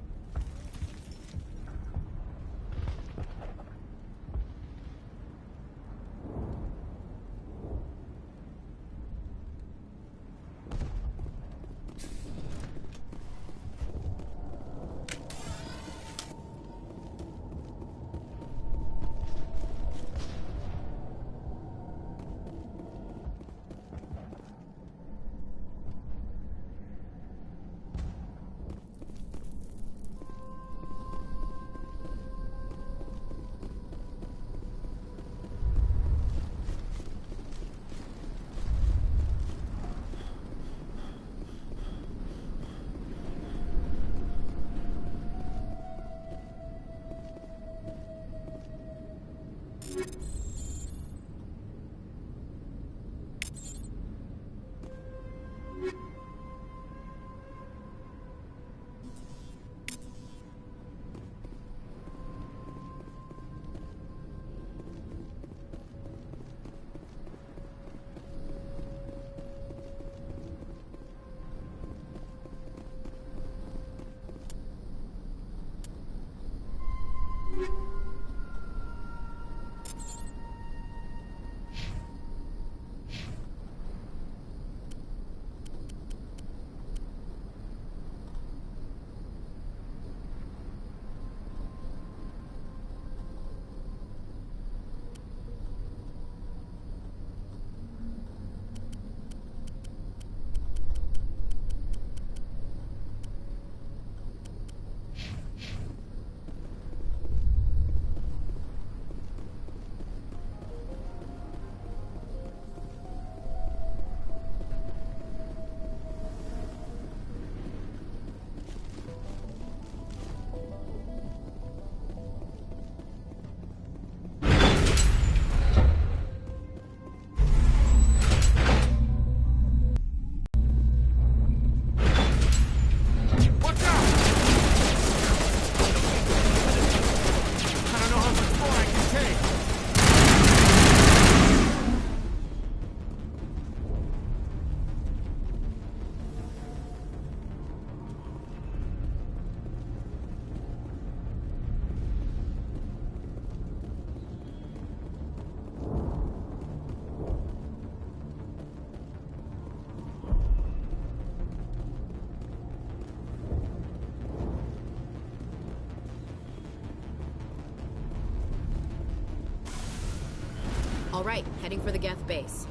All right, heading for the Geth base.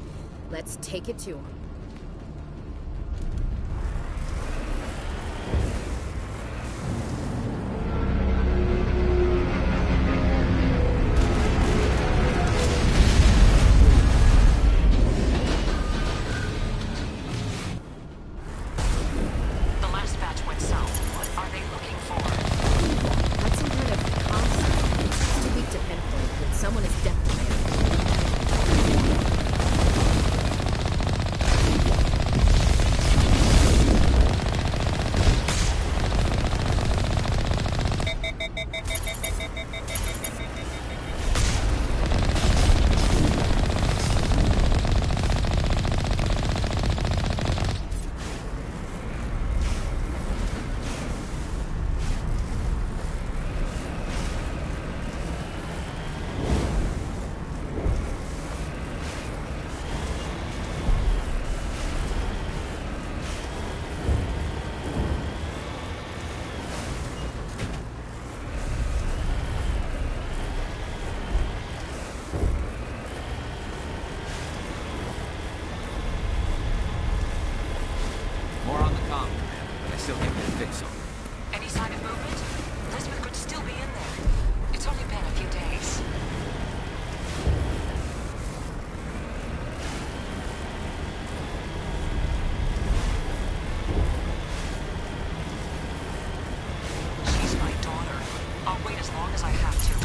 Let's take it to them. The last batch went south. What are they looking for? That's some kind of concept. It's too weak to pinpoint, but someone is definitely there. More on the comm, but I still can't get a fix on it. Any sign of movement? Elizabeth could still be in there. It's only been a few days. She's my daughter. I'll wait as long as I have to.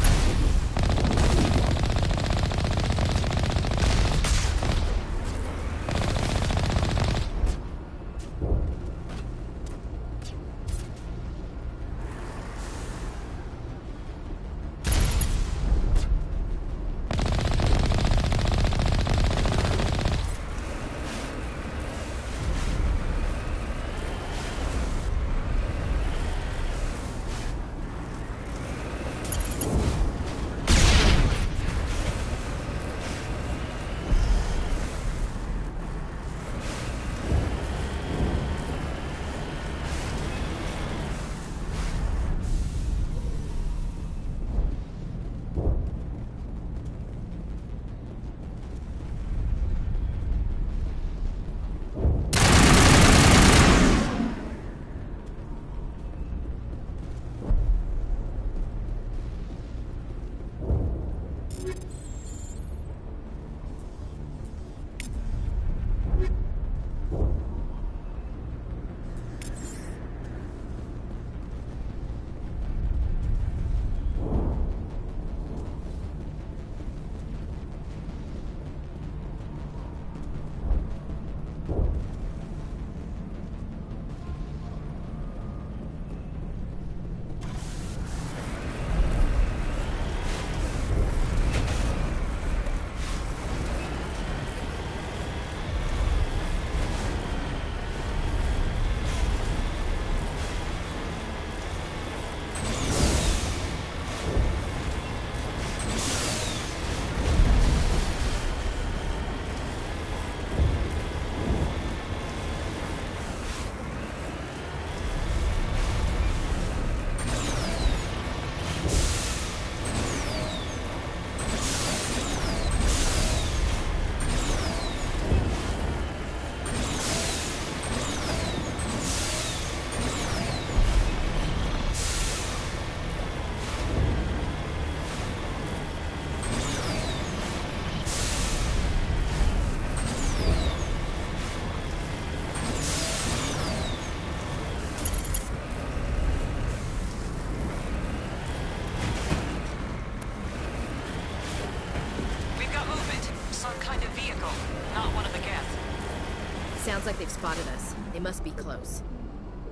Sounds like they've spotted us. They must be close.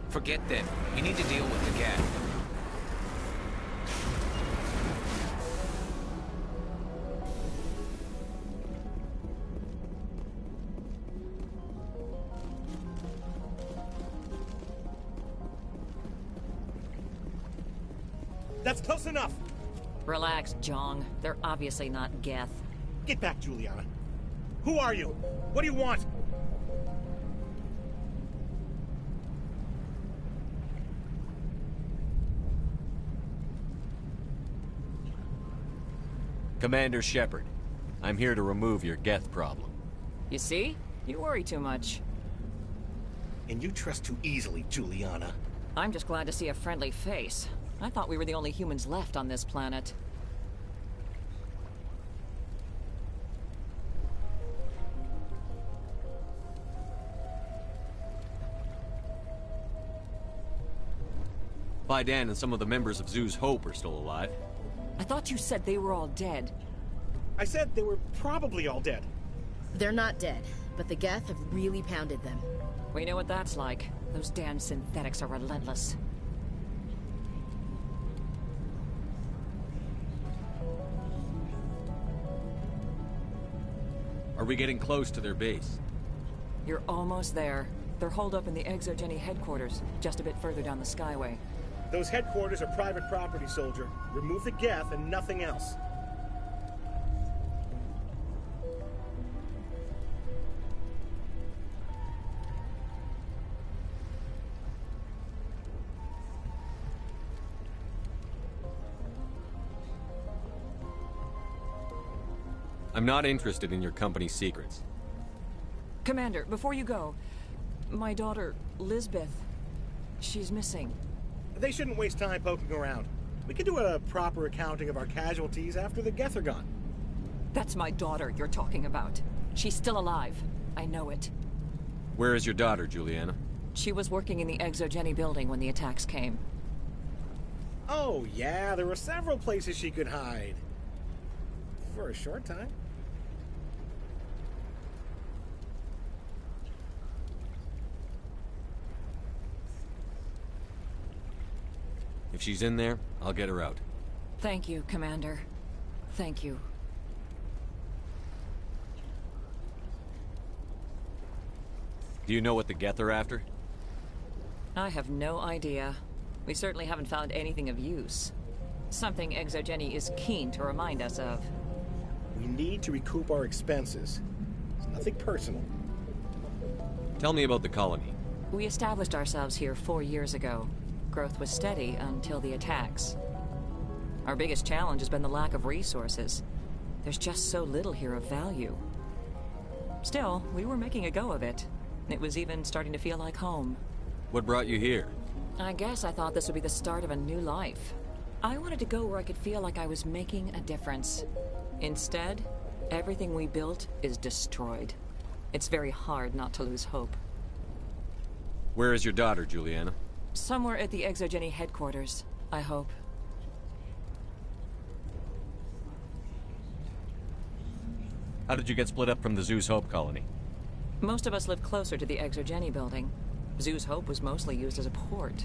Forget them. We need to deal with the Geth. That's close enough! Relax, Jong. They're obviously not Geth. Get back, Juliana. Who are you? What do you want? Commander Shepard, I'm here to remove your Geth problem. You see? You worry too much. And you trust too easily, Juliana. I'm just glad to see a friendly face. I thought we were the only humans left on this planet. Fidan and some of the members of Zoo's Hope are still alive. I thought you said they were all dead. I said they were probably all dead. They're not dead, but the Geth have really pounded them. We know what that's like. Those damn synthetics are relentless. Are we getting close to their base? You're almost there. They're holed up in the Exogeny headquarters, just a bit further down the Skyway. Those headquarters are private property, soldier. Remove the Geth and nothing else. I'm not interested in your company's secrets. Commander, before you go, my daughter, Lisbeth, she's missing. They shouldn't waste time poking around. We can do a proper accounting of our casualties after the Geth are gone. That's my daughter you're talking about. She's still alive. I know it. Where is your daughter, Juliana? She was working in the Exogeny building when the attacks came. Oh, yeah, there were several places she could hide. For a short time. If she's in there, I'll get her out. Thank you, Commander. Thank you. Do you know what the Geth are after? I have no idea. We certainly haven't found anything of use. Something Exogeny is keen to remind us of. We need to recoup our expenses. It's nothing personal. Tell me about the colony. We established ourselves here 4 years ago. Growth was steady until the attacks. Our biggest challenge has been the lack of resources. There's just so little here of value. Still, we were making a go of it. It was even starting to feel like home. What brought you here? I guess I thought this would be the start of a new life. I wanted to go where I could feel like I was making a difference. Instead, everything we built is destroyed. It's very hard not to lose hope. Where is your daughter, Juliana? Somewhere at the Exogeny headquarters, I hope. How did you get split up from the Zoo's Hope colony? Most of us lived closer to the Exogeny building. Zoo's Hope was mostly used as a port.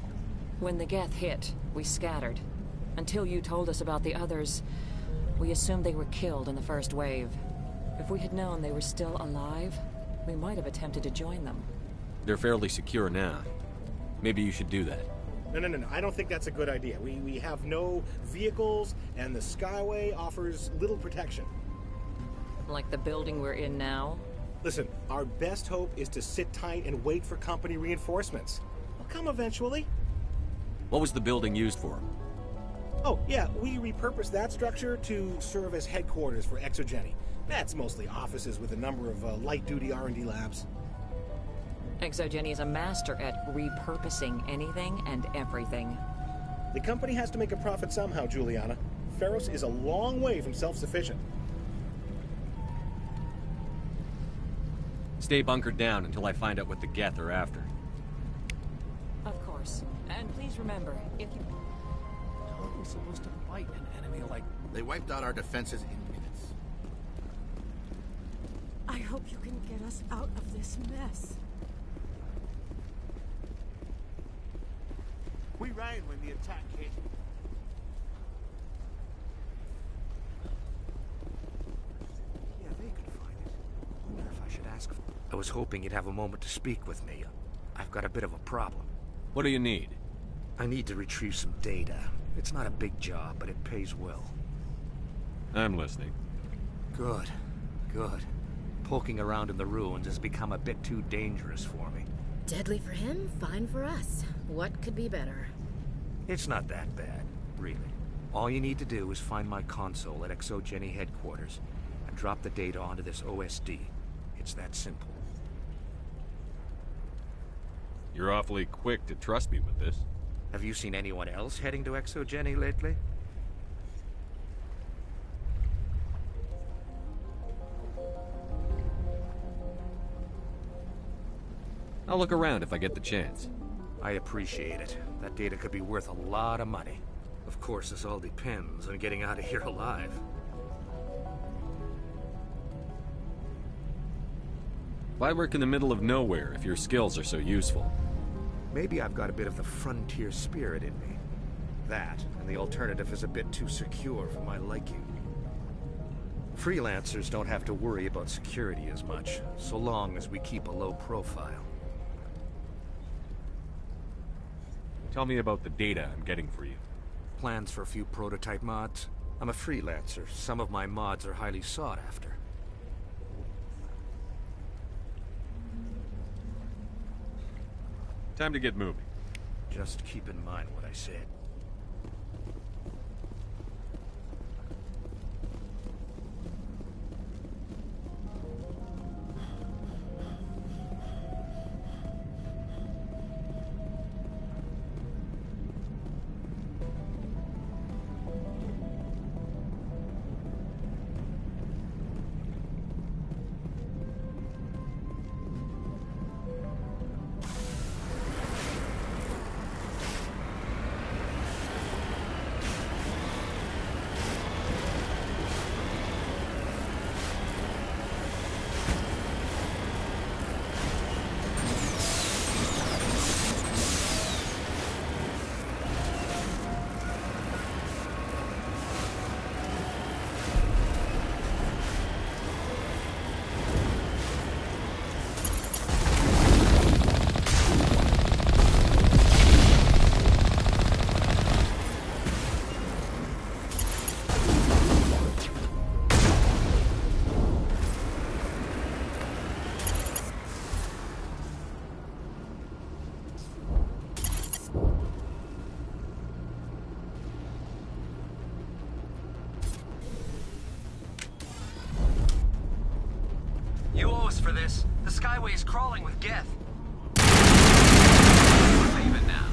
When the Geth hit, we scattered. Until you told us about the others, we assumed they were killed in the first wave. If we had known they were still alive, we might have attempted to join them. They're fairly secure now. Maybe you should do that. No. I don't think that's a good idea. We have no vehicles, and the Skyway offers little protection. Like the building we're in now? Listen, our best hope is to sit tight and wait for company reinforcements. They'll come eventually. What was the building used for? Oh, yeah, we repurposed that structure to serve as headquarters for Exogeny. That's mostly offices with a number of light-duty R&D labs. Exogeny is a master at repurposing anything and everything. The company has to make a profit somehow, Juliana. Feros is a long way from self-sufficient. Stay bunkered down until I find out what the Geth are after. Of course. And please remember, if you... How are we supposed to fight an enemy like... They wiped out our defenses in minutes. I hope you can get us out of this mess. We ran when the attack hit. Yeah, they could find it. I wonder if I should ask for... I was hoping you'd have a moment to speak with me. I've got a bit of a problem. What do you need? I need to retrieve some data. It's not a big job, but it pays well. I'm listening. Good. Poking around in the ruins has become a bit too dangerous for me. Deadly for him, fine for us. What could be better? It's not that bad, really. All you need to do is find my console at Exogeny headquarters, and drop the data onto this OSD. It's that simple. You're awfully quick to trust me with this. Have you seen anyone else heading to ExoGeni lately? I'll look around if I get the chance. I appreciate it. That data could be worth a lot of money. Of course, this all depends on getting out of here alive. Why work in the middle of nowhere if your skills are so useful? Maybe I've got a bit of the frontier spirit in me. That, and the alternative is a bit too secure for my liking. Freelancers don't have to worry about security as much, so long as we keep a low profile. Tell me about the data I'm getting for you. Plans for a few prototype mods? I'm a freelancer. Some of my mods are highly sought after. Time to get moving. Just keep in mind what I said. You owe us for this. The Skyway is crawling with Geth. We're leaving now.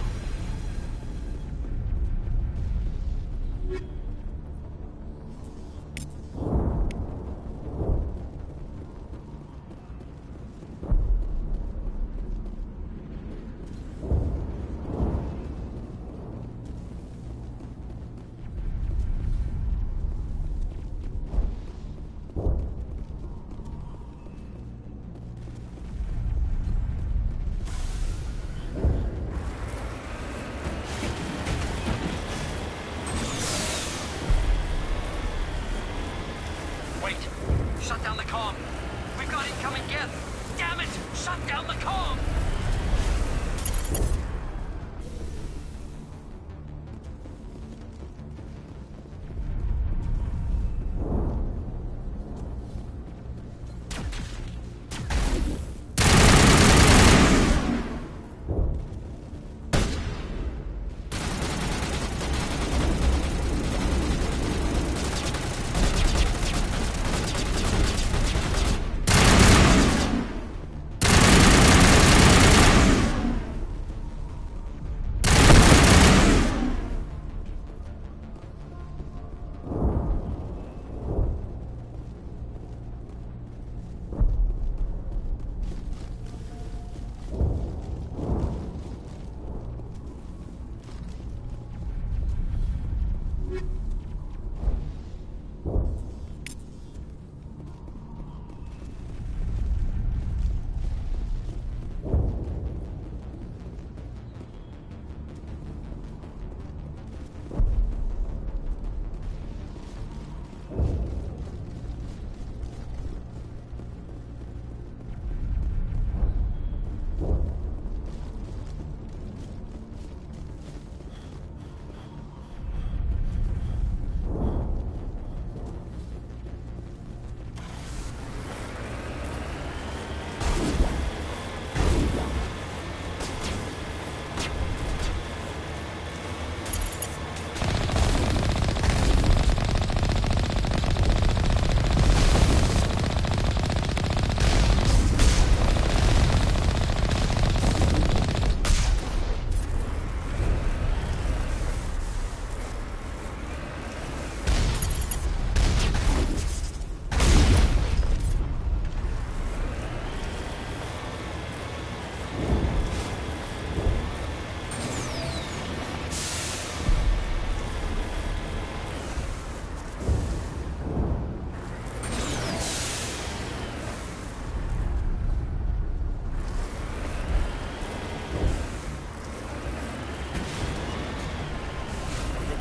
Wait! Shut down the comm! We've got incoming Geth! Damn it! Shut down the comm!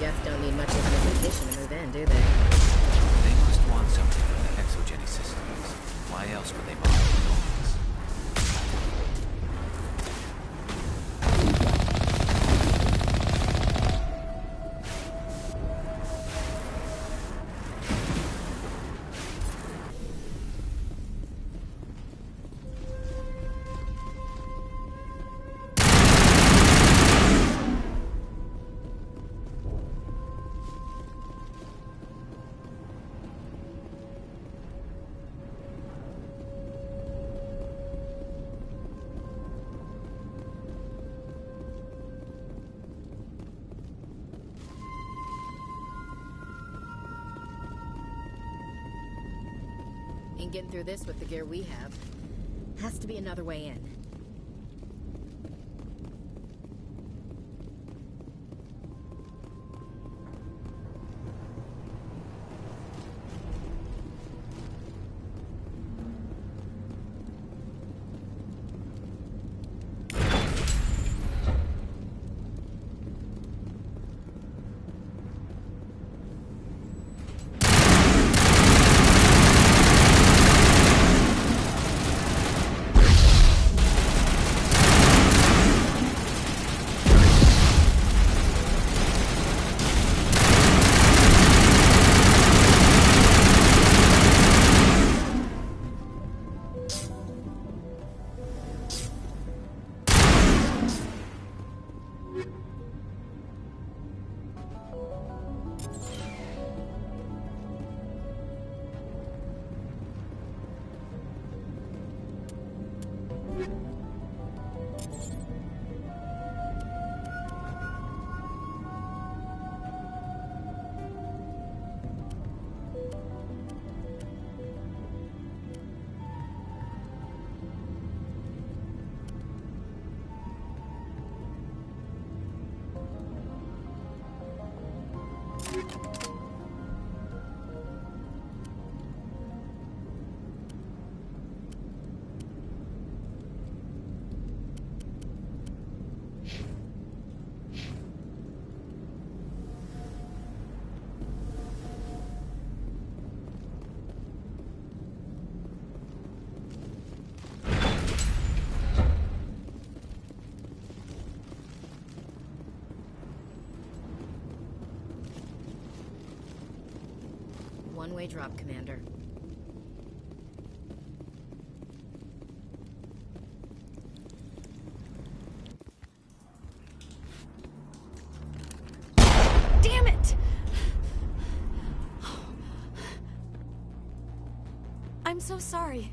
Geth don't need much of an invitation to move in, do they? They must want something from the exogeny systems. Why else would they bother with all this? Ain't getting through this with the gear we have. Has to be another way in. One-way drop, Commander. Damn it! I'm so sorry.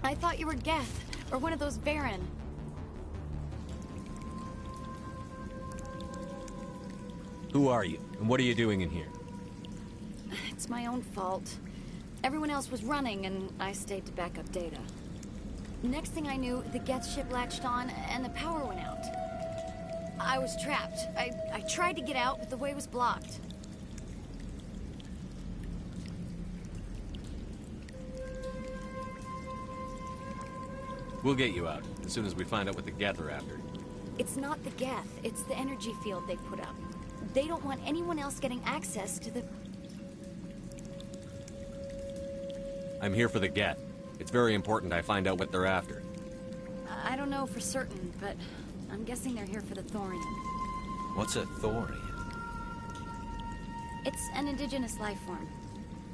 I thought you were Geth, or one of those Varen. Who are you, and what are you doing in here? It's my own fault. Everyone else was running, and I stayed to back up data. Next thing I knew, the Geth ship latched on, and the power went out. I was trapped. I tried to get out, but the way was blocked. We'll get you out, as soon as we find out what the Geth are after. It's not the Geth, it's the energy field they put up. They don't want anyone else getting access to the... I'm here for the Geth. It's very important I find out what they're after. I don't know for certain, but I'm guessing they're here for the thorium. What's a thorium? It's an indigenous life form.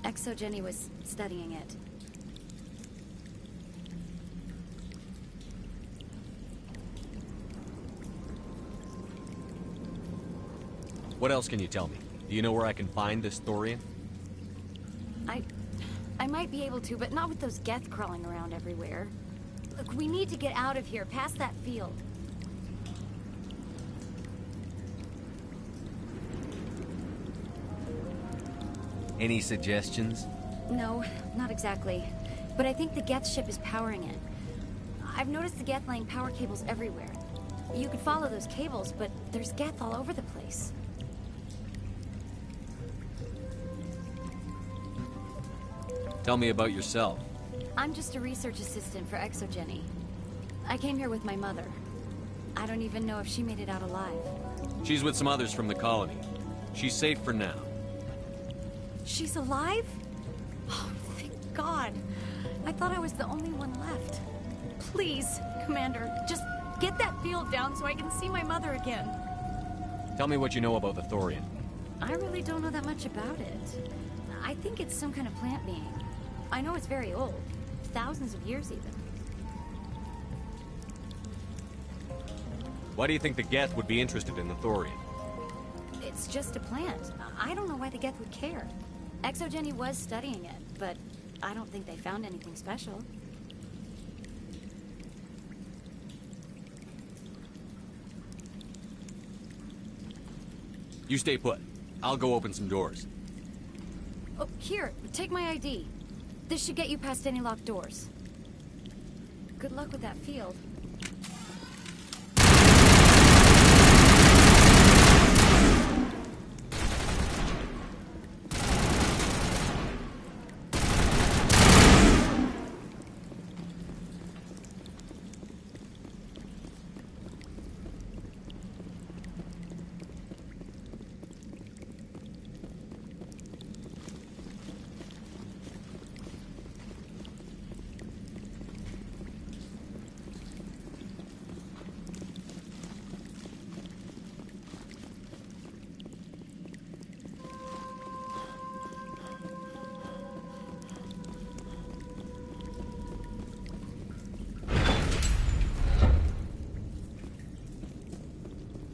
Exogeny was studying it. What else can you tell me? Do you know where I can find this thorium? I might be able to, but not with those Geth crawling around everywhere. Look, we need to get out of here, past that field. Any suggestions? No, not exactly. But I think the Geth ship is powering it. I've noticed the Geth laying power cables everywhere. You could follow those cables, but there's Geth all over the place. Tell me about yourself. I'm just a research assistant for Exogeny. I came here with my mother. I don't even know if she made it out alive. She's with some others from the colony. She's safe for now. She's alive? Oh, thank God. I thought I was the only one left. Please, Commander, just get that field down so I can see my mother again. Tell me what you know about the Thorian. I really don't know that much about it. I think it's some kind of plant being. I know it's very old. Thousands of years, even. Why do you think the Geth would be interested in the Thorian? It's just a plant. I don't know why the Geth would care. Exogeny was studying it, but I don't think they found anything special. You stay put. I'll go open some doors. Oh, here, take my ID. This should get you past any locked doors. Good luck with that field.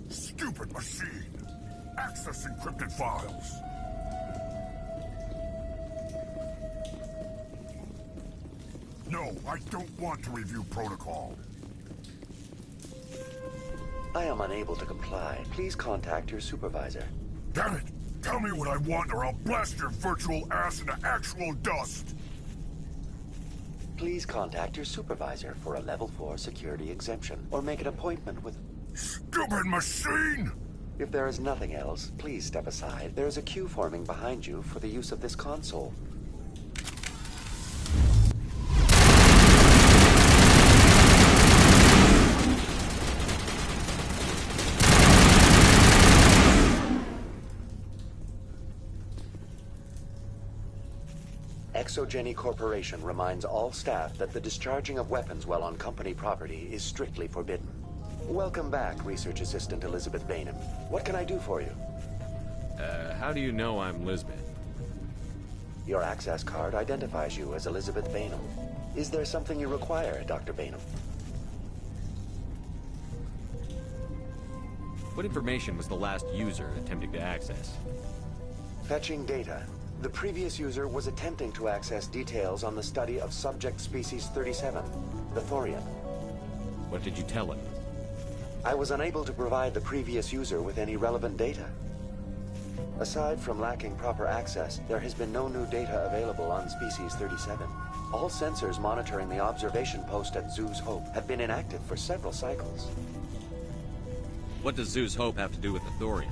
Stupid machine! Access encrypted files! No, I don't want to review protocol. I am unable to comply. Please contact your supervisor. Damn it! Tell me what I want or I'll blast your virtual ass into actual dust! Please contact your supervisor for a level 4 security exemption, or make an appointment with... Stupid machine! If there is nothing else, please step aside. There is a queue forming behind you for the use of this console. Exogeny Corporation reminds all staff that the discharging of weapons while on company property is strictly forbidden. Welcome back, Research Assistant Elizabeth Bainham. What can I do for you? How do you know I'm Lisbeth? Your access card identifies you as Elizabeth Bainham. Is there something you require, Dr. Bainham? What information was the last user attempting to access? Fetching data. The previous user was attempting to access details on the study of subject species 37, the Thorian. What did you tell him? I was unable to provide the previous user with any relevant data. Aside from lacking proper access, there has been no new data available on species 37. All sensors monitoring the observation post at Zoo's Hope have been inactive for several cycles. What does Zoo's Hope have to do with the Thorian?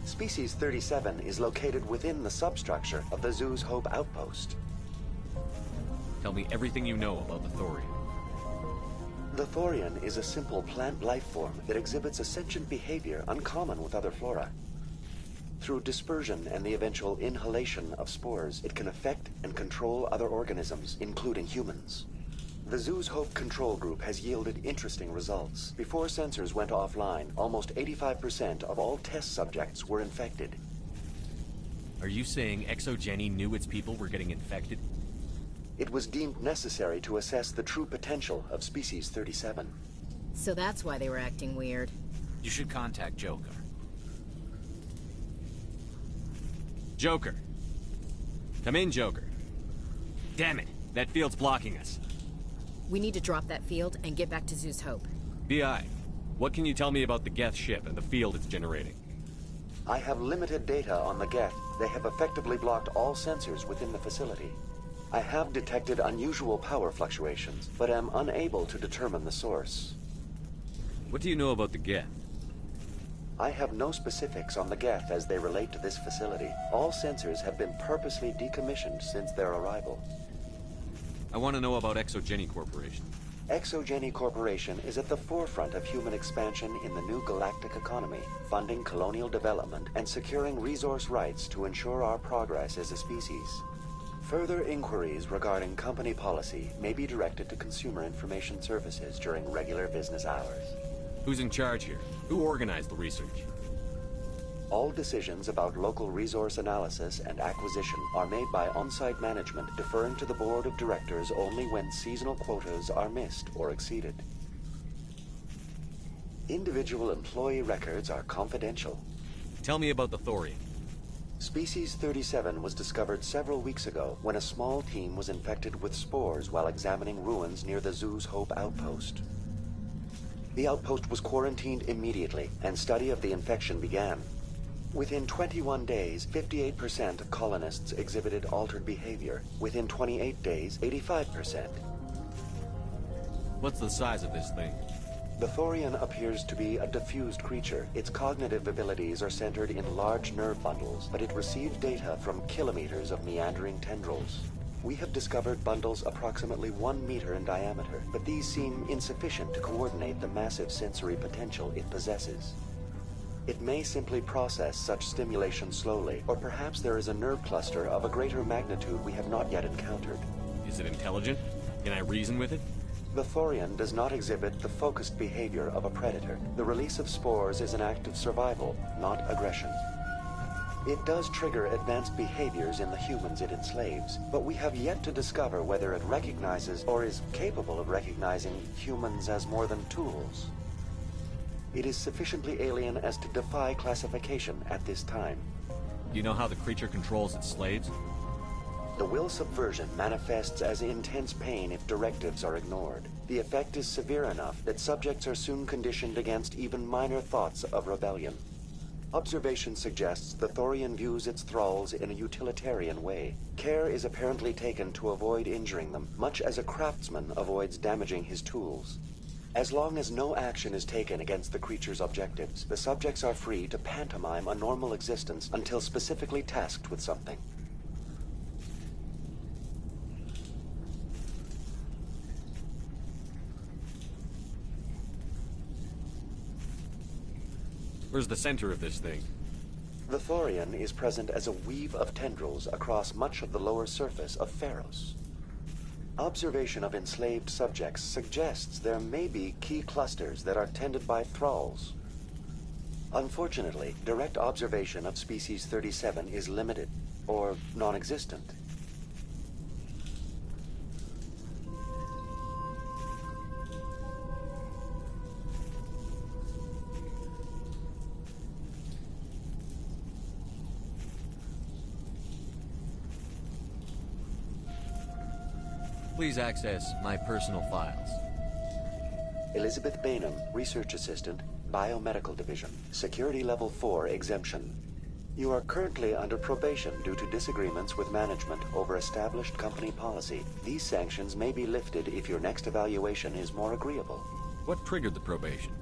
Species 37 is located within the substructure of the Zoo's Hope outpost. Tell me everything you know about the Thorian. The Thorian is a simple plant life form that exhibits a sentient behavior uncommon with other flora. Through dispersion and the eventual inhalation of spores, it can affect and control other organisms, including humans. The Zoo's Hope control group has yielded interesting results. Before sensors went offline, almost 85% of all test subjects were infected. Are you saying Exogeny knew its people were getting infected? It was deemed necessary to assess the true potential of species 37. So that's why they were acting weird. You should contact Joker. Joker. Come in, Joker. Damn it, that field's blocking us. We need to drop that field and get back to Zoo's Hope. B.I., what can you tell me about the Geth ship and the field it's generating? I have limited data on the Geth. They have effectively blocked all sensors within the facility. I have detected unusual power fluctuations, but am unable to determine the source. What do you know about the Geth? I have no specifics on the Geth as they relate to this facility. All sensors have been purposely decommissioned since their arrival. I want to know about Exogeny Corporation. Exogeny Corporation is at the forefront of human expansion in the new galactic economy, funding colonial development and securing resource rights to ensure our progress as a species. Further inquiries regarding company policy may be directed to Consumer Information Services during regular business hours. Who's in charge here? Who organized the research? All decisions about local resource analysis and acquisition are made by on-site management, deferring to the board of directors only when seasonal quotas are missed or exceeded. Individual employee records are confidential. Tell me about the thorium. Species 37 was discovered several weeks ago when a small team was infected with spores while examining ruins near the Zoo's Hope outpost. The outpost was quarantined immediately, and study of the infection began. Within 21 days, 58% of colonists exhibited altered behavior. Within 28 days, 85%. What's the size of this thing? The Thorian appears to be a diffused creature. Its cognitive abilities are centered in large nerve bundles, but it receives data from kilometers of meandering tendrils. We have discovered bundles approximately 1 meter in diameter, but these seem insufficient to coordinate the massive sensory potential it possesses. It may simply process such stimulation slowly, or perhaps there is a nerve cluster of a greater magnitude we have not yet encountered. Is it intelligent? Can I reason with it? The Thorian does not exhibit the focused behavior of a predator. The release of spores is an act of survival, not aggression. It does trigger advanced behaviors in the humans it enslaves, but we have yet to discover whether it recognizes or is capable of recognizing humans as more than tools. It is sufficiently alien as to defy classification at this time. Do you know how the creature controls its slaves? The will subversion manifests as intense pain if directives are ignored. The effect is severe enough that subjects are soon conditioned against even minor thoughts of rebellion. Observation suggests the Thorian views its thralls in a utilitarian way. Care is apparently taken to avoid injuring them, much as a craftsman avoids damaging his tools. As long as no action is taken against the creature's objectives, the subjects are free to pantomime a normal existence until specifically tasked with something. Where's the center of this thing? The Thorian is present as a weave of tendrils across much of the lower surface of Pharos. Observation of enslaved subjects suggests there may be key clusters that are tended by thralls. Unfortunately, direct observation of species 37 is limited, or non-existent. Please access my personal files. Elizabeth Bainham, Research Assistant, Biomedical Division, Security Level 4 exemption. You are currently under probation due to disagreements with management over established company policy. These sanctions may be lifted if your next evaluation is more agreeable. What triggered the probation?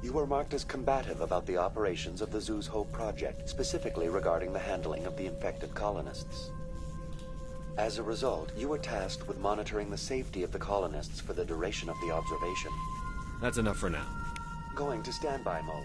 You were marked as combative about the operations of the Zoo's Hope project, specifically regarding the handling of the infected colonists. As a result, you were tasked with monitoring the safety of the colonists for the duration of the observation. That's enough for now. Going to standby mode.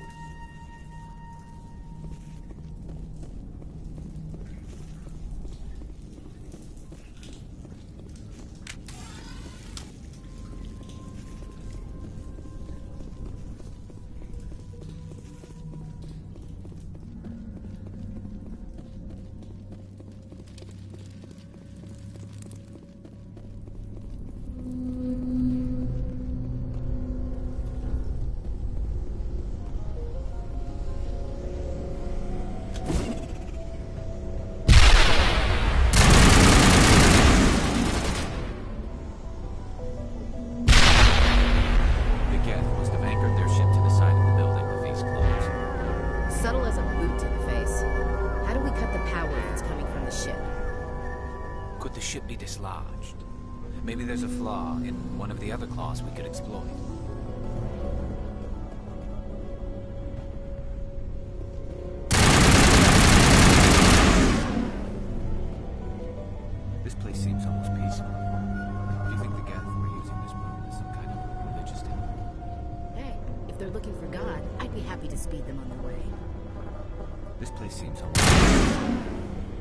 Maybe there's a flaw in one of the other claws we could exploit. This place seems almost peaceful. Do you think the Geth were using this room as some kind of happy to speed them on their way. This place seems almost...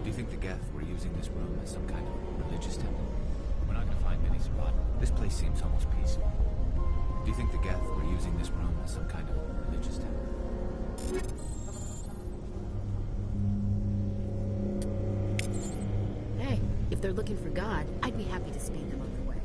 Do you think the Geth were using this room as some kind of religious temple? We're not gonna find many survivors. This place seems almost peaceful. Do you think the Geth were using this room as some kind of religious temple? Hey, if they're looking for God, I'd be happy to speed them on their way.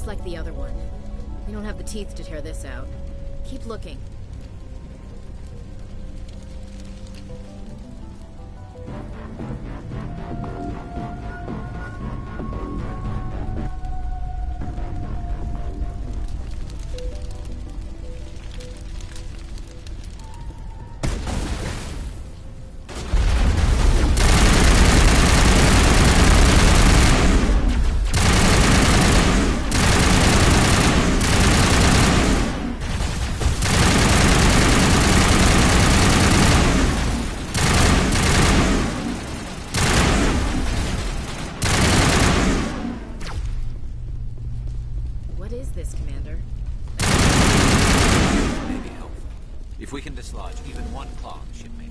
like the other one. We don't have the teeth to tear this out. Keep looking. What is this, Commander? May be helpful. If we can dislodge even one clone, shipmate.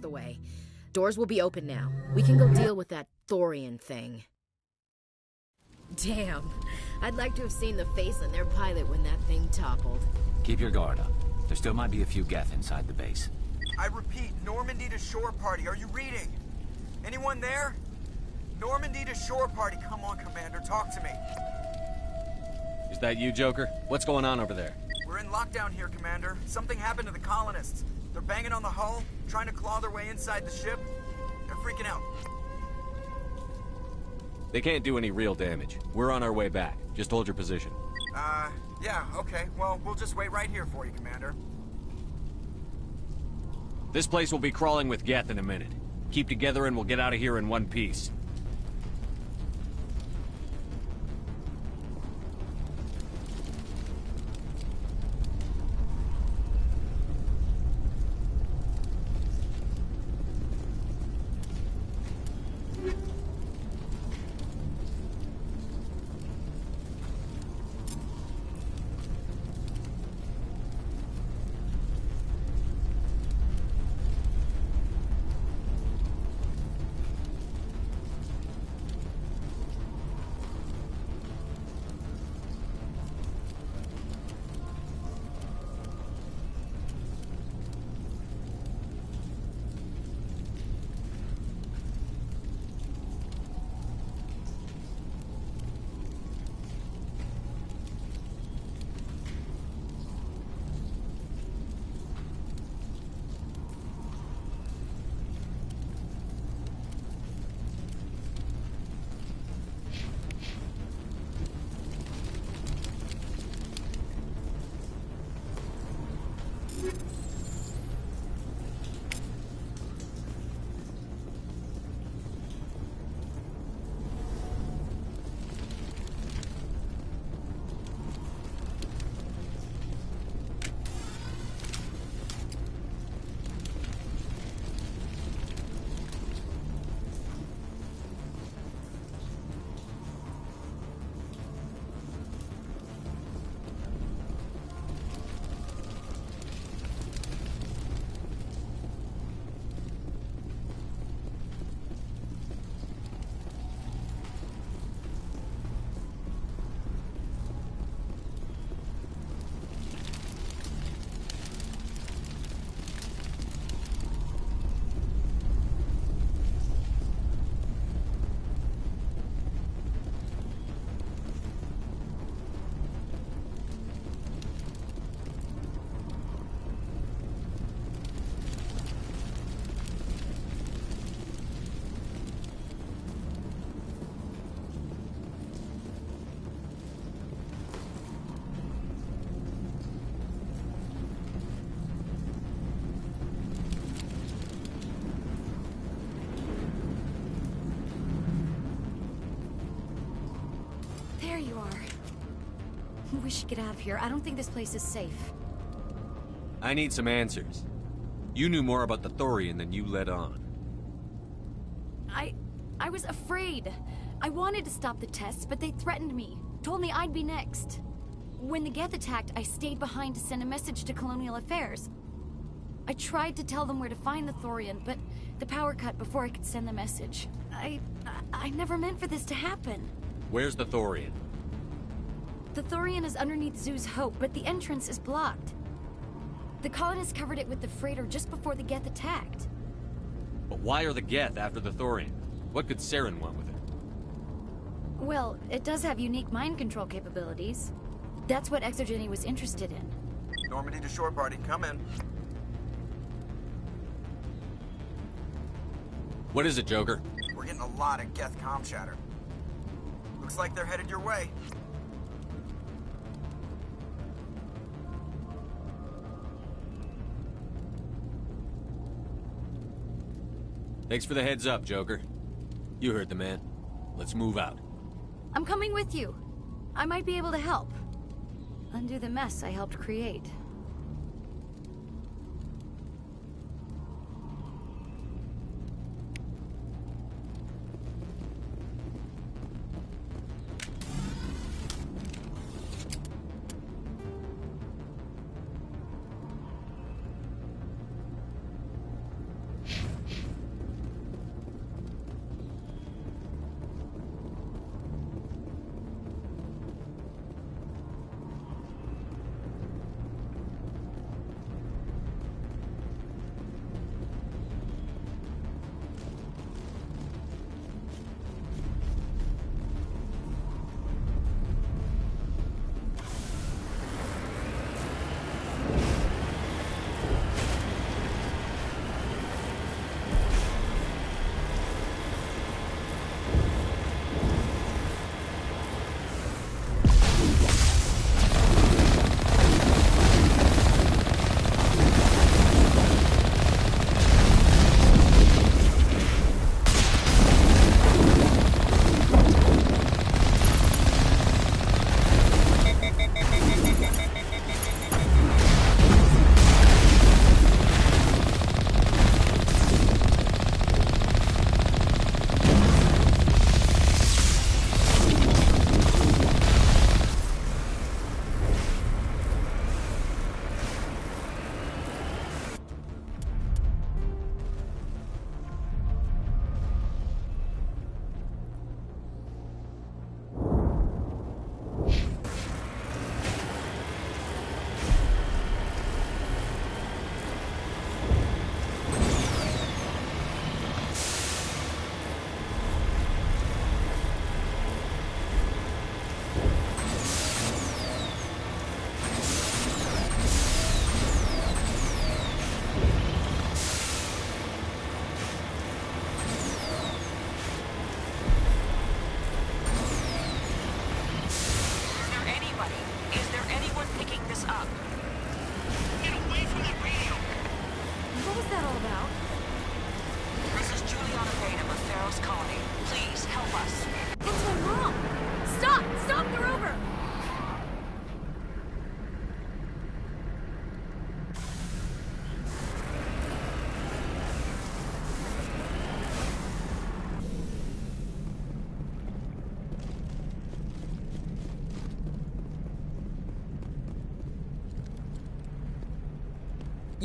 the way. Doors will be open now. We can go deal with that Thorian thing. Damn. I'd like to have seen the face on their pilot when that thing toppled. Keep your guard up. There still might be a few Geth inside the base. I repeat, Normandy to shore party. Are you reading? Anyone there? Normandy to shore party. Come on, Commander. Talk to me. Is that you, Joker? What's going on over there? We're in lockdown here, Commander. Something happened to the colonists. They're banging on the hull, trying to claw their way inside the ship. They're freaking out. They can't do any real damage. We're on our way back. Just hold your position. Yeah, okay. Well, we'll just wait right here for you, Commander. This place will be crawling with Geth in a minute. Keep together and we'll get out of here in one piece. There you are. We should get out of here. I don't think this place is safe. I need some answers. You knew more about the Thorian than you let on. I was afraid. I wanted to stop the tests, but they threatened me. Told me I'd be next. When the Geth attacked, I stayed behind to send a message to Colonial Affairs. I tried to tell them where to find the Thorian, but the power cut before I could send the message. I never meant for this to happen. Where's the Thorian? The Thorian is underneath Zoo's Hope, but the entrance is blocked. The colonists covered it with the freighter just before the Geth attacked. But why are the Geth after the Thorian? What could Saren want with it? Well, it does have unique mind control capabilities. That's what Exogeny was interested in. Normandy to shore party, come in. What is it, Joker? We're getting a lot of Geth comm chatter. Looks like they're headed your way. Thanks for the heads up, Joker. You heard the man. Let's move out. I'm coming with you. I might be able to help. Undo the mess I helped create.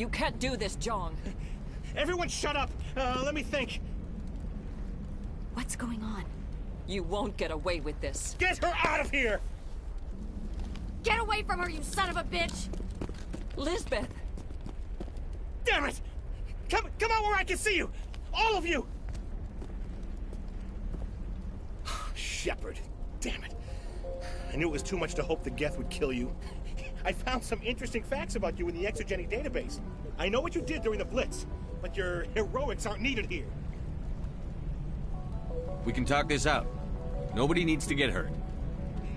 You can't do this, Jong. Everyone shut up! Let me think. What's going on? You won't get away with this. Get her out of here! Get away from her, you son of a bitch! Lisbeth! Damn it! Come out where I can see you! All of you! Shepard. Damn it. I knew it was too much to hope the Geth would kill you. I found some interesting facts about you in the Exogeny database. I know what you did during the Blitz, but your heroics aren't needed here. We can talk this out. Nobody needs to get hurt.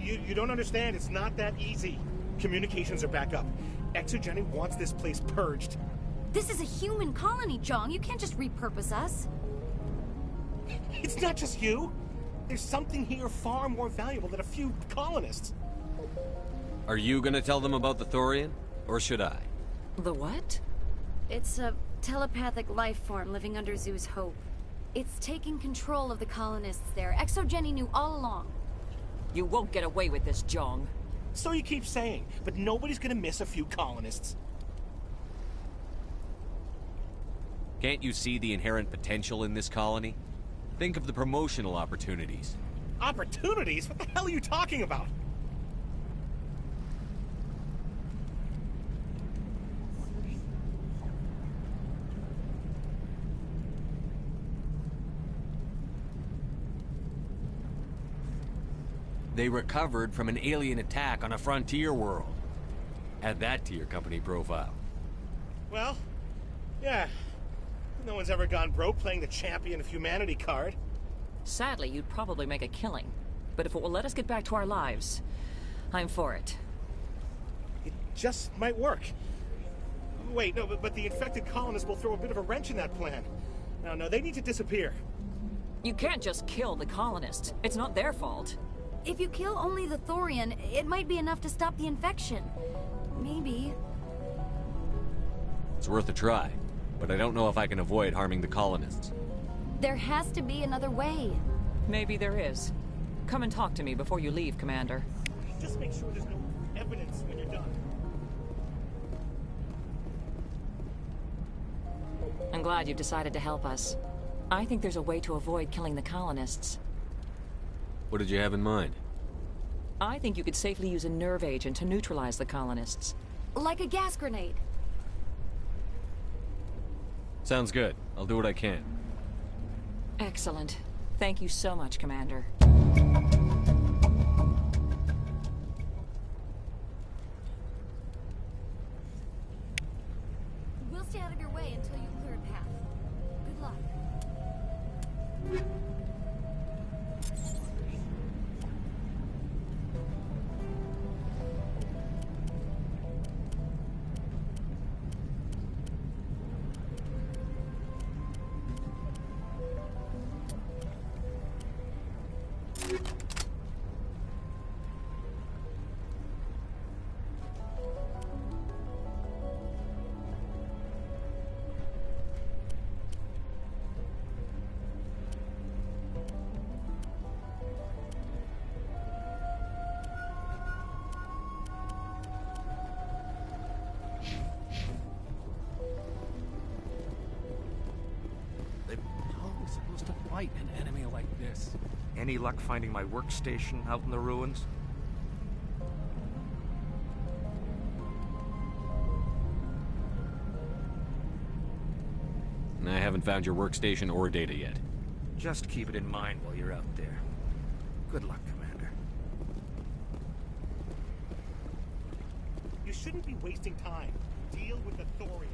You don't understand. It's not that easy. Communications are back up. Exogeny wants this place purged. This is a human colony, Jong. You can't just repurpose us. It's not just you. There's something here far more valuable than a few colonists. Are you gonna tell them about the Thorian? Or should I? The what? It's a telepathic life form living under Zeus Hope. It's taking control of the colonists there. Exogeny knew all along. You won't get away with this, Jong. So you keep saying, but nobody's gonna miss a few colonists. Can't you see the inherent potential in this colony? Think of the promotional opportunities. Opportunities? What the hell are you talking about? They recovered from an alien attack on a frontier world. Add that to your company profile. Well, yeah. No one's ever gone broke playing the champion of humanity card. Sadly, you'd probably make a killing. But if it will let us get back to our lives, I'm for it. It just might work. Wait, no, but the infected colonists will throw a bit of a wrench in that plan. No, they need to disappear. You can't just kill the colonists. It's not their fault. If you kill only the Thorian, it might be enough to stop the infection. Maybe. It's worth a try, but I don't know if I can avoid harming the colonists. There has to be another way. Maybe there is. Come and talk to me before you leave, Commander. Just make sure there's no evidence when you're done. I'm glad you've decided to help us. I think there's a way to avoid killing the colonists. What did you have in mind? I think you could safely use a nerve agent to neutralize the colonists. Like a gas grenade. Sounds good. I'll do what I can. Excellent. Thank you so much, Commander. We'll stay out of your way until you clear a path. Good luck. Supposed to fight an enemy like this. Any luck finding my workstation out in the ruins? I haven't found your workstation or data yet. Just keep it in mind while you're out there. Good luck, Commander. You shouldn't be wasting time. Deal with the Thorian.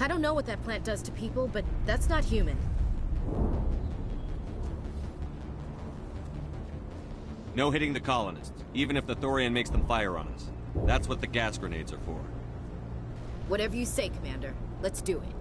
I don't know what that plant does to people, but that's not human. No hitting the colonists, even if the Thorian makes them fire on us. That's what the gas grenades are for. Whatever you say, Commander. Let's do it.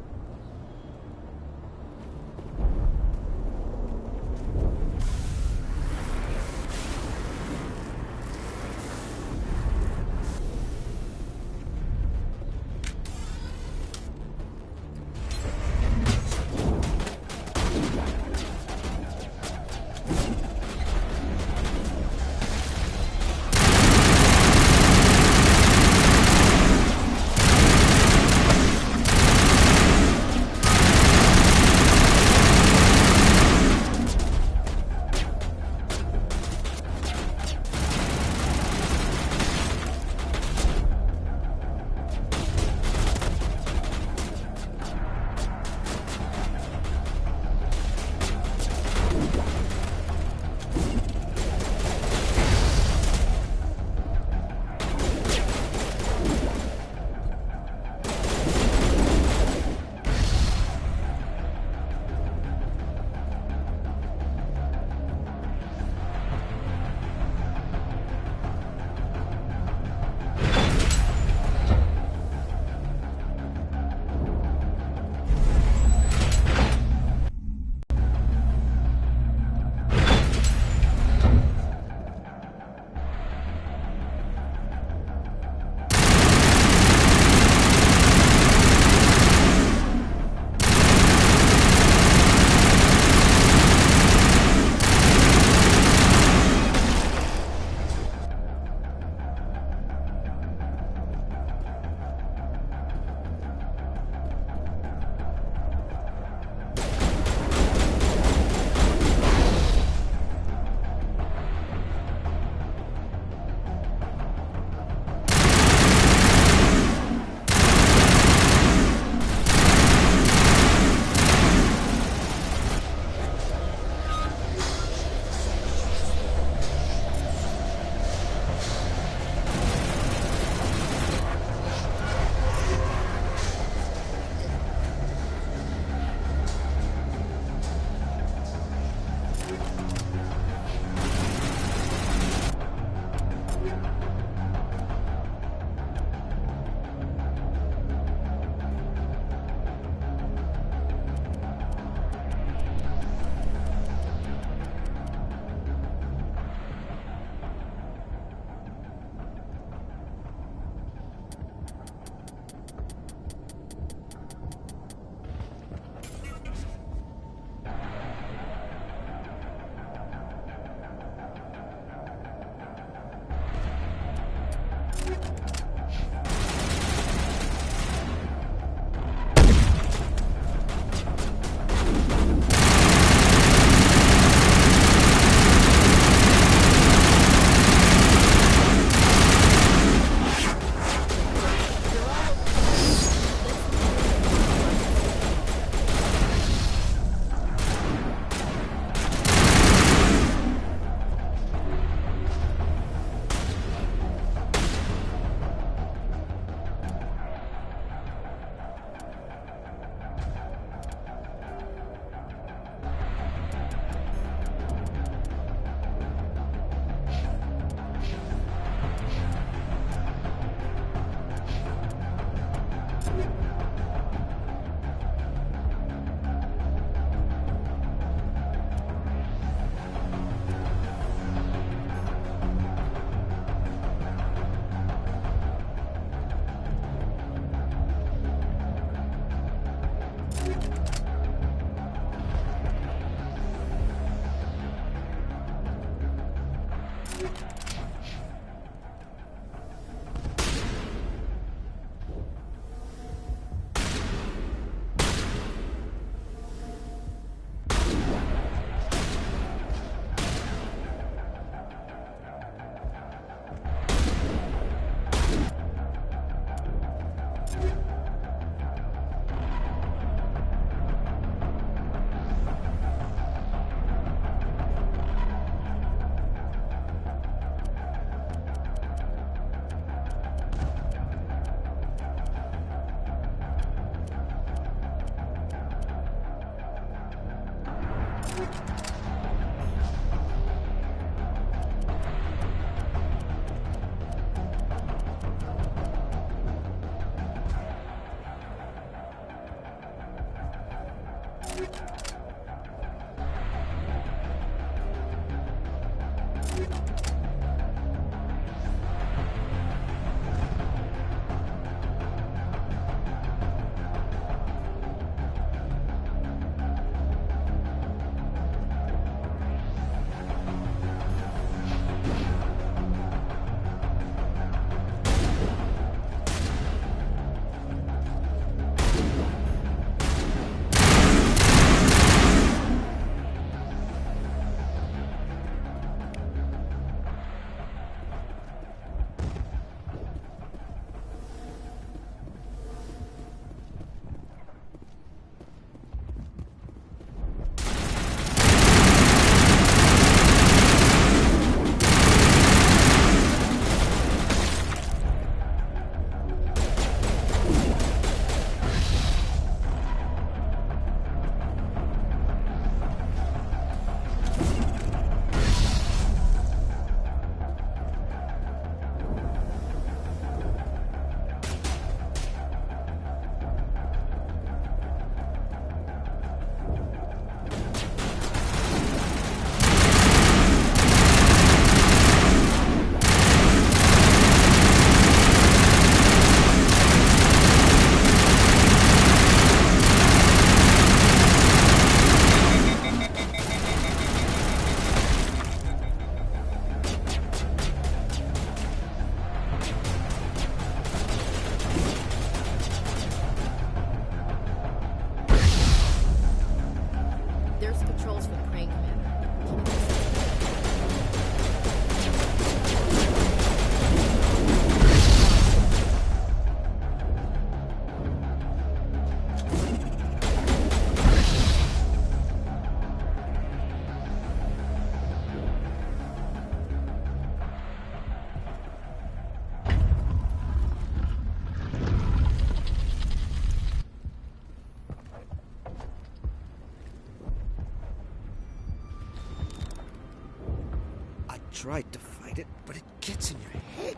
Tried to fight it, but it gets in your head.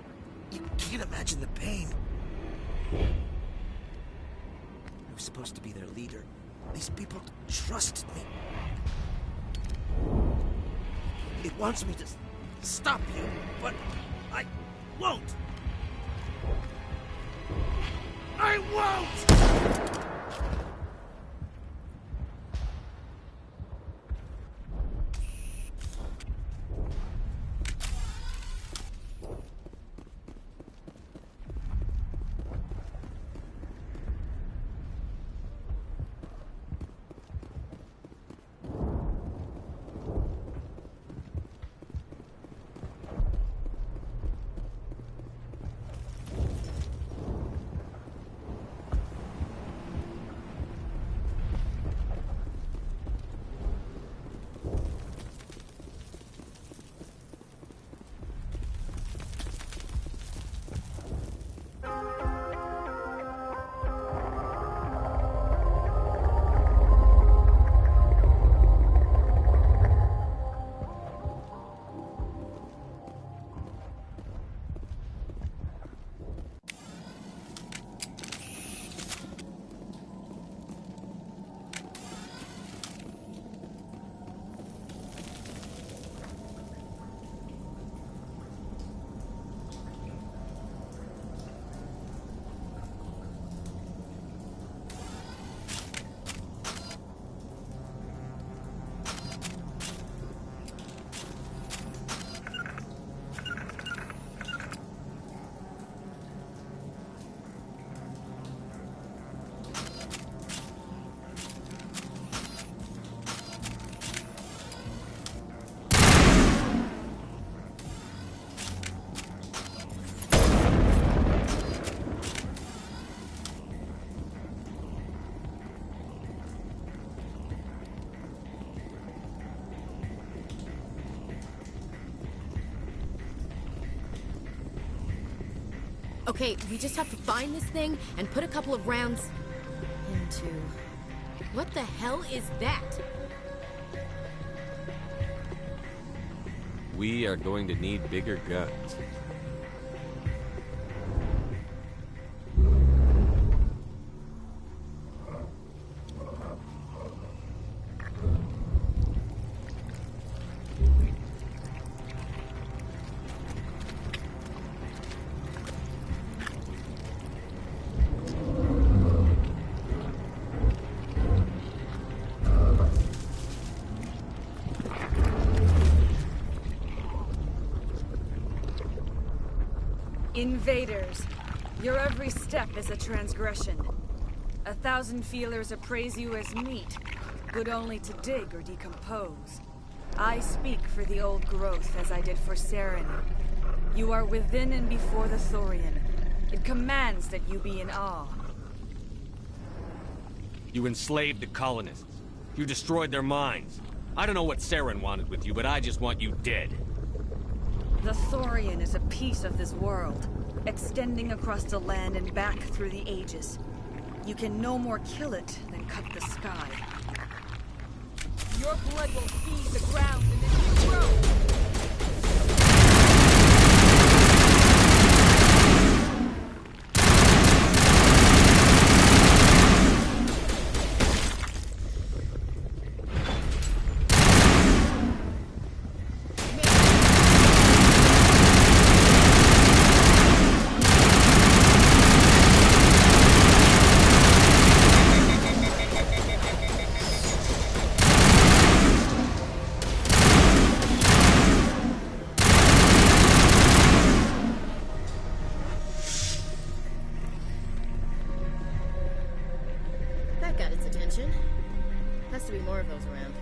You can't imagine the pain. I was supposed to be their leader. These people trusted me. It wants me to stop you, but I won't. I won't! Okay, we just have to find this thing and put a couple of rounds into... What the hell is that? We are going to need bigger guns. Invaders, your every step is a transgression. 1,000 feelers appraise you as meat, good only to dig or decompose. I speak for the old growth as I did for Saren. You are within and before the Thorian. It commands that you be in awe. You enslaved the colonists. You destroyed their minds. I don't know what Saren wanted with you, but I just want you dead. The Thorian is a piece of this world, extending across the land and back through the ages. You can no more kill it than cut the sky. Your blood will feed the ground and then grow. That got its attention. Has to be more of those around.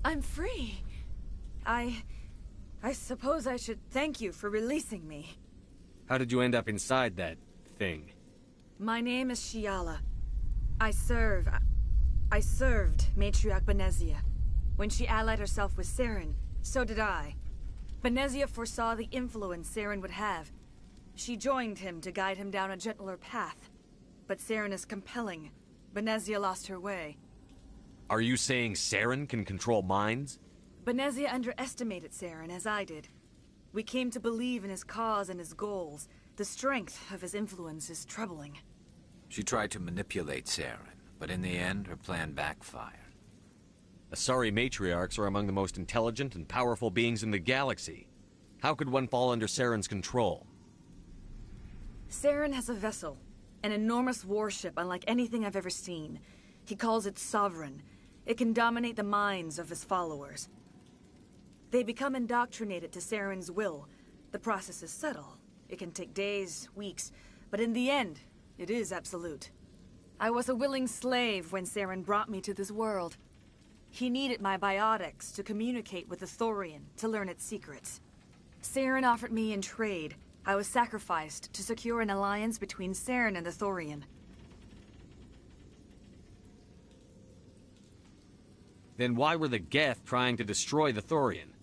I'm free. I suppose I should thank you for releasing me. How did you end up inside that thing? My name is Shiala. I served Matriarch Benezia. When she allied herself with Saren, so did I. Benezia foresaw the influence Saren would have. She joined him to guide him down a gentler path. But Saren is compelling. Benezia lost her way. Are you saying Saren can control minds? Benezia underestimated Saren, as I did. We came to believe in his cause and his goals. The strength of his influence is troubling. She tried to manipulate Saren, but in the end, her plan backfired. Asari matriarchs are among the most intelligent and powerful beings in the galaxy. How could one fall under Saren's control? Saren has a vessel, an enormous warship unlike anything I've ever seen. He calls it Sovereign. It can dominate the minds of his followers. They become indoctrinated to Saren's will. The process is subtle. It can take days, weeks, but in the end, it is absolute. I was a willing slave when Saren brought me to this world. He needed my biotics to communicate with the Thorian, to learn its secrets. Saren offered me in trade. I was sacrificed to secure an alliance between Saren and the Thorian. Then why were the Geth trying to destroy the Thorian?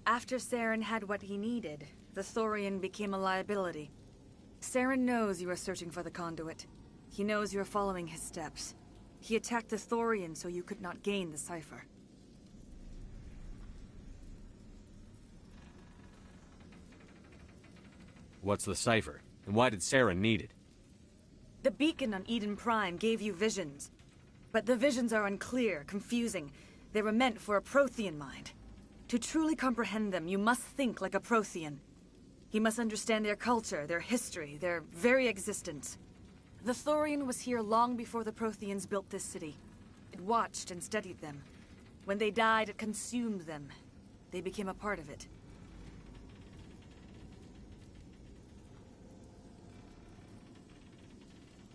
After Saren had what he needed, the Thorian became a liability. Saren knows you are searching for the conduit. He knows you are following his steps. He attacked the Thorian so you could not gain the cipher. What's the cipher? And why did Saren need it? The beacon on Eden Prime gave you visions. But the visions are unclear, confusing. They were meant for a Prothean mind. To truly comprehend them, you must think like a Prothean. You must understand their culture, their history, their very existence. The Thorian was here long before the Protheans built this city. It watched and studied them. When they died, it consumed them. They became a part of it.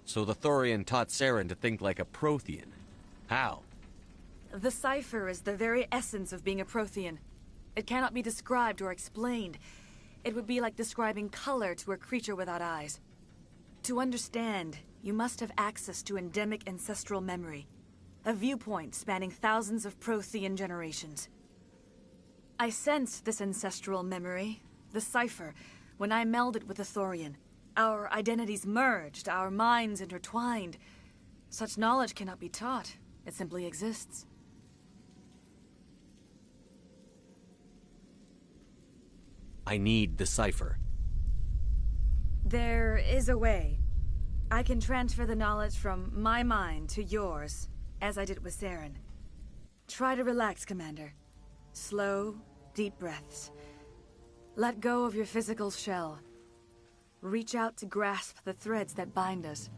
So the Thorian taught Saren to think like a Prothean. How? The cipher is the very essence of being a Prothean. It cannot be described or explained. It would be like describing color to a creature without eyes. To understand, you must have access to endemic ancestral memory. A viewpoint spanning thousands of Prothean generations. I sensed this ancestral memory, the cipher, when I melded with the Thorian. Our identities merged, our minds intertwined. Such knowledge cannot be taught. It simply exists. I need the cipher. There is a way. I can transfer the knowledge from my mind to yours, as I did with Saren. Try to relax, Commander. Slow, deep breaths. Let go of your physical shell. Reach out to grasp the threads that bind us,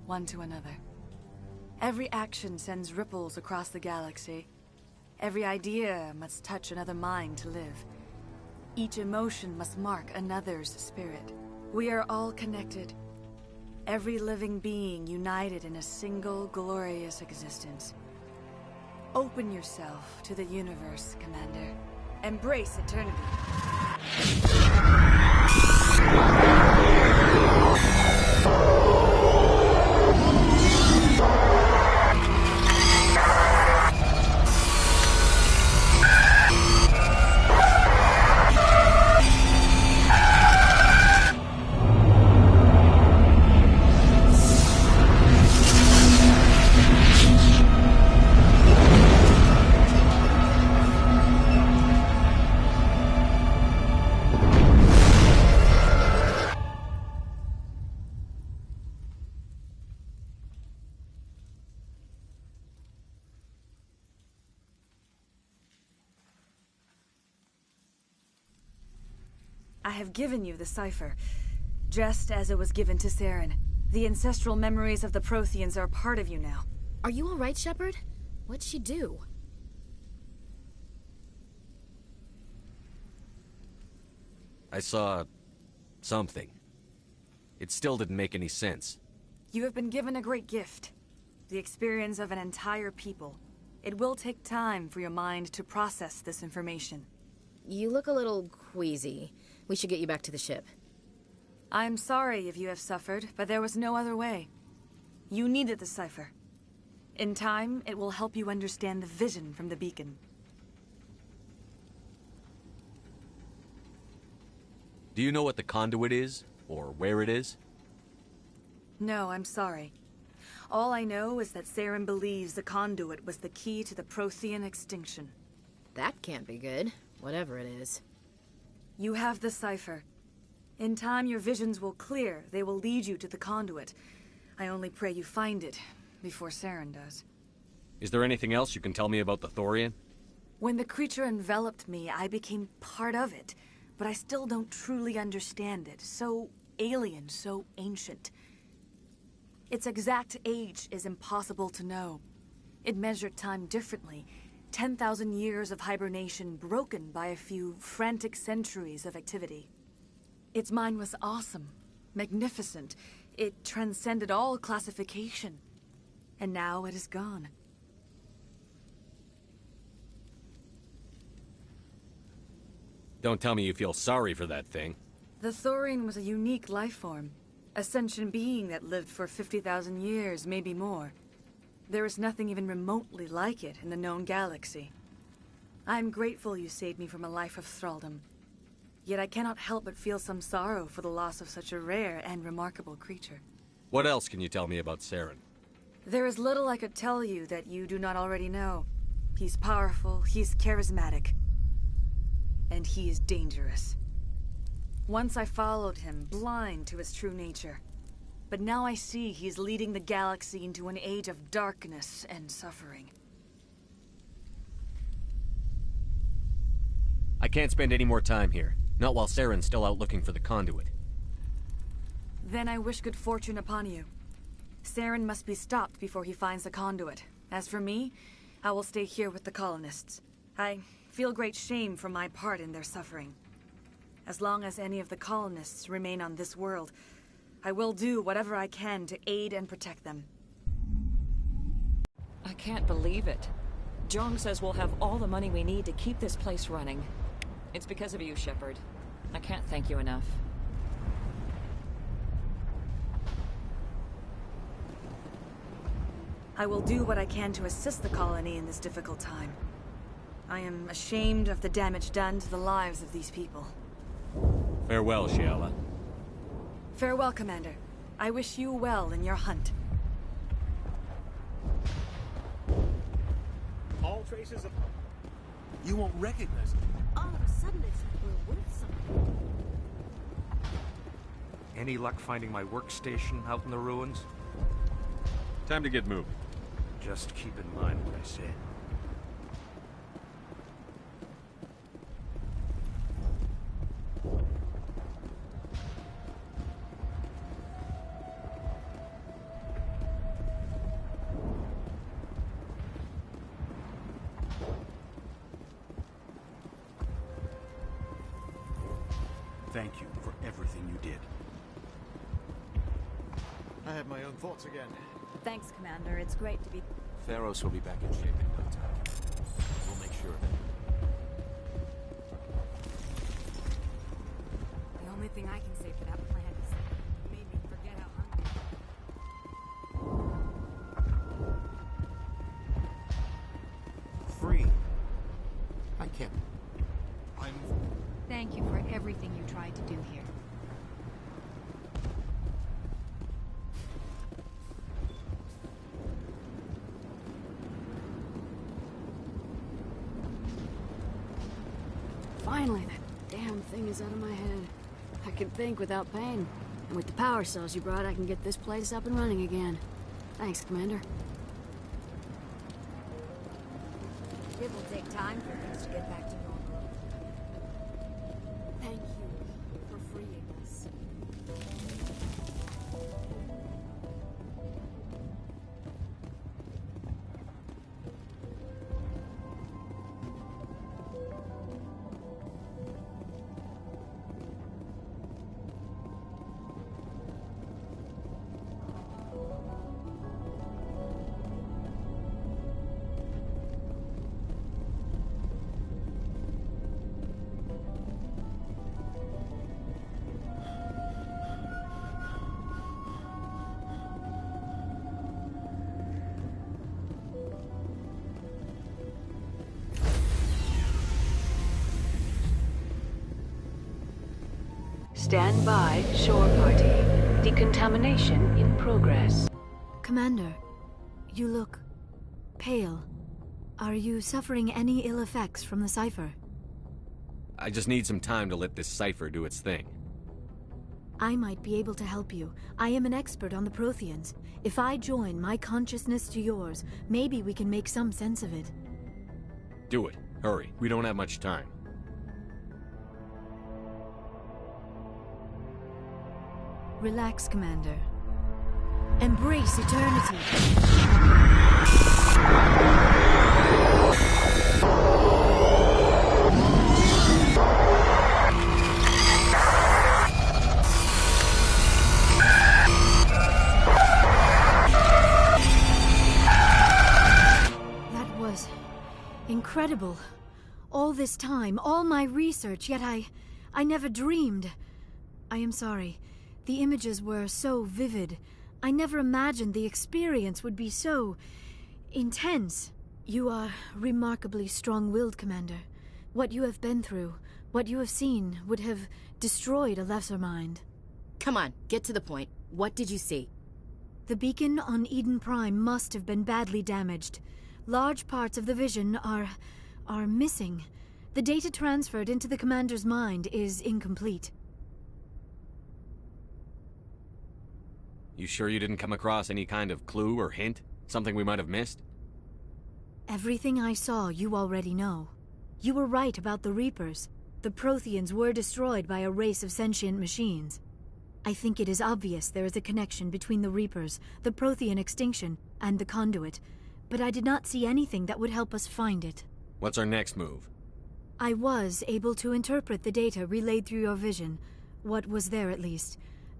one to another. Every action sends ripples across the galaxy. Every idea must touch another mind to live. Each emotion must mark another's spirit. We are all connected. Every living being united in a single glorious existence. Open yourself to the universe, Commander. Embrace eternity. I have given you the cipher, just as it was given to Saren. The ancestral memories of the Protheans are a part of you now. Are you all right, Shepard? What'd she do? I saw something. It still didn't make any sense. You have been given a great gift. The experience of an entire people. It will take time for your mind to process this information. You look a little queasy. We should get you back to the ship. I'm sorry if you have suffered, but there was no other way. You needed the cipher. In time, it will help you understand the vision from the beacon. Do you know what the conduit is? Or where it is? No, I'm sorry. All I know is that Saren believes the conduit was the key to the Prothean extinction. That can't be good, whatever it is. You have the cipher. In time, your visions will clear. They will lead you to the conduit. I only pray you find it before Saren does. Is there anything else you can tell me about the Thorian? When the creature enveloped me, I became part of it, but I still don't truly understand it. So alien, so ancient. Its exact age is impossible to know. It measured time differently. 10,000 years of hibernation broken by a few frantic centuries of activity. Its mind was awesome, magnificent. It transcended all classification. And now it is gone. Don't tell me you feel sorry for that thing. The Thorian was a unique life form. A sentient being that lived for 50,000 years, maybe more. There is nothing even remotely like it in the known galaxy. I'm grateful you saved me from a life of thraldom. Yet I cannot help but feel some sorrow for the loss of such a rare and remarkable creature. What else can you tell me about Saren? There is little I could tell you that you do not already know. He's powerful, he's charismatic. And he is dangerous. Once I followed him, blind to his true nature. But now I see he's leading the galaxy into an age of darkness and suffering. I can't spend any more time here. Not while Saren's still out looking for the conduit. Then I wish good fortune upon you. Saren must be stopped before he finds the conduit. As for me, I will stay here with the colonists. I feel great shame for my part in their suffering. As long as any of the colonists remain on this world, I will do whatever I can to aid and protect them. I can't believe it. Jong says we'll have all the money we need to keep this place running. It's because of you, Shepard. I can't thank you enough. I will do what I can to assist the colony in this difficult time. I am ashamed of the damage done to the lives of these people. Farewell, Shiala. Farewell, Commander. I wish you well in your hunt. All traces of... You won't recognize it. All of a sudden, it's like we're worth something. Any luck finding my workstation out in the ruins? Time to get moving. Just keep in mind what I said. Thank you for everything you did. I have my own thoughts again. Thanks, Commander. It's great to be... Theros will be back in shape in no time. We'll make sure of it. The only thing I can say for that plan is it made me forget how hungry. Free. I can't. Thank you for everything you tried to do here. Finally, that damn thing is out of my head. I can think without pain. And with the power cells you brought, I can get this place up and running again. Thanks, Commander. It will take time for things to get back to normal. Thank you for freeing us. Stand by, shore party. Decontamination in progress. Commander, you look pale. Are you suffering any ill effects from the cipher? I just need some time to let this cipher do its thing. I might be able to help you. I am an expert on the Protheans. If I join my consciousness to yours, maybe we can make some sense of it. Do it. Hurry. We don't have much time. Relax, Commander. Embrace eternity. That was incredible. All this time, all my research, yet I never dreamed. I am sorry. The images were so vivid. I never imagined the experience would be so intense. You are remarkably strong-willed, Commander. What you have been through, what you have seen, would have destroyed a lesser mind. Come on, get to the point. What did you see? The beacon on Eden Prime must have been badly damaged. Large parts of the vision are missing. The data transferred into the Commander's mind is incomplete. You sure you didn't come across any kind of clue or hint? Something we might have missed? Everything I saw, you already know. You were right about the Reapers. The Protheans were destroyed by a race of sentient machines. I think it is obvious there is a connection between the Reapers, the Prothean extinction, and the Conduit, but I did not see anything that would help us find it. What's our next move? I was able to interpret the data relayed through your vision, what was there at least,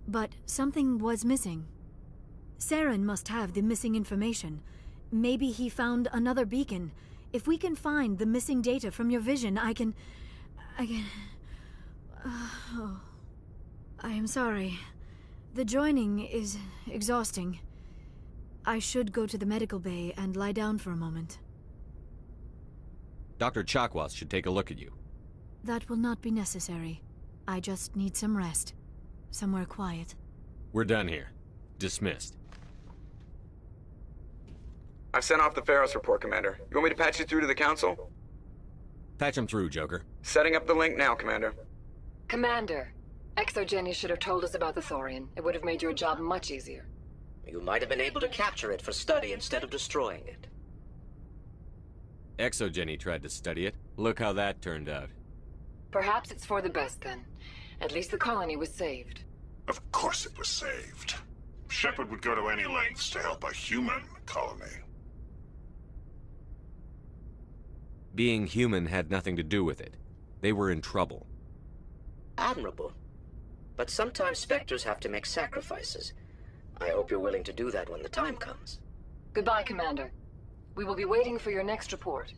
but something was missing. Saren must have the missing information. Maybe he found another beacon. If we can find the missing data from your vision, I can... Oh. I am sorry. The joining is exhausting. I should go to the medical bay and lie down for a moment. Dr. Chakwas should take a look at you. That will not be necessary. I just need some rest. Somewhere quiet. We're done here. Dismissed. I've sent off the Pharos report, Commander. You want me to patch you through to the Council? Patch him through, Joker. Setting up the link now, Commander. Commander, Exogeny should have told us about the Thorian. It would have made your job much easier. You might have been able to capture it for study instead of destroying it. Exogeny tried to study it. Look how that turned out. Perhaps it's for the best, then. At least the colony was saved. Of course it was saved. Shepard would go to any lengths to help a human colony. Being human had nothing to do with it. They were in trouble. Admirable. But sometimes Spectres have to make sacrifices. I hope you're willing to do that when the time comes. Goodbye, Commander. We will be waiting for your next report.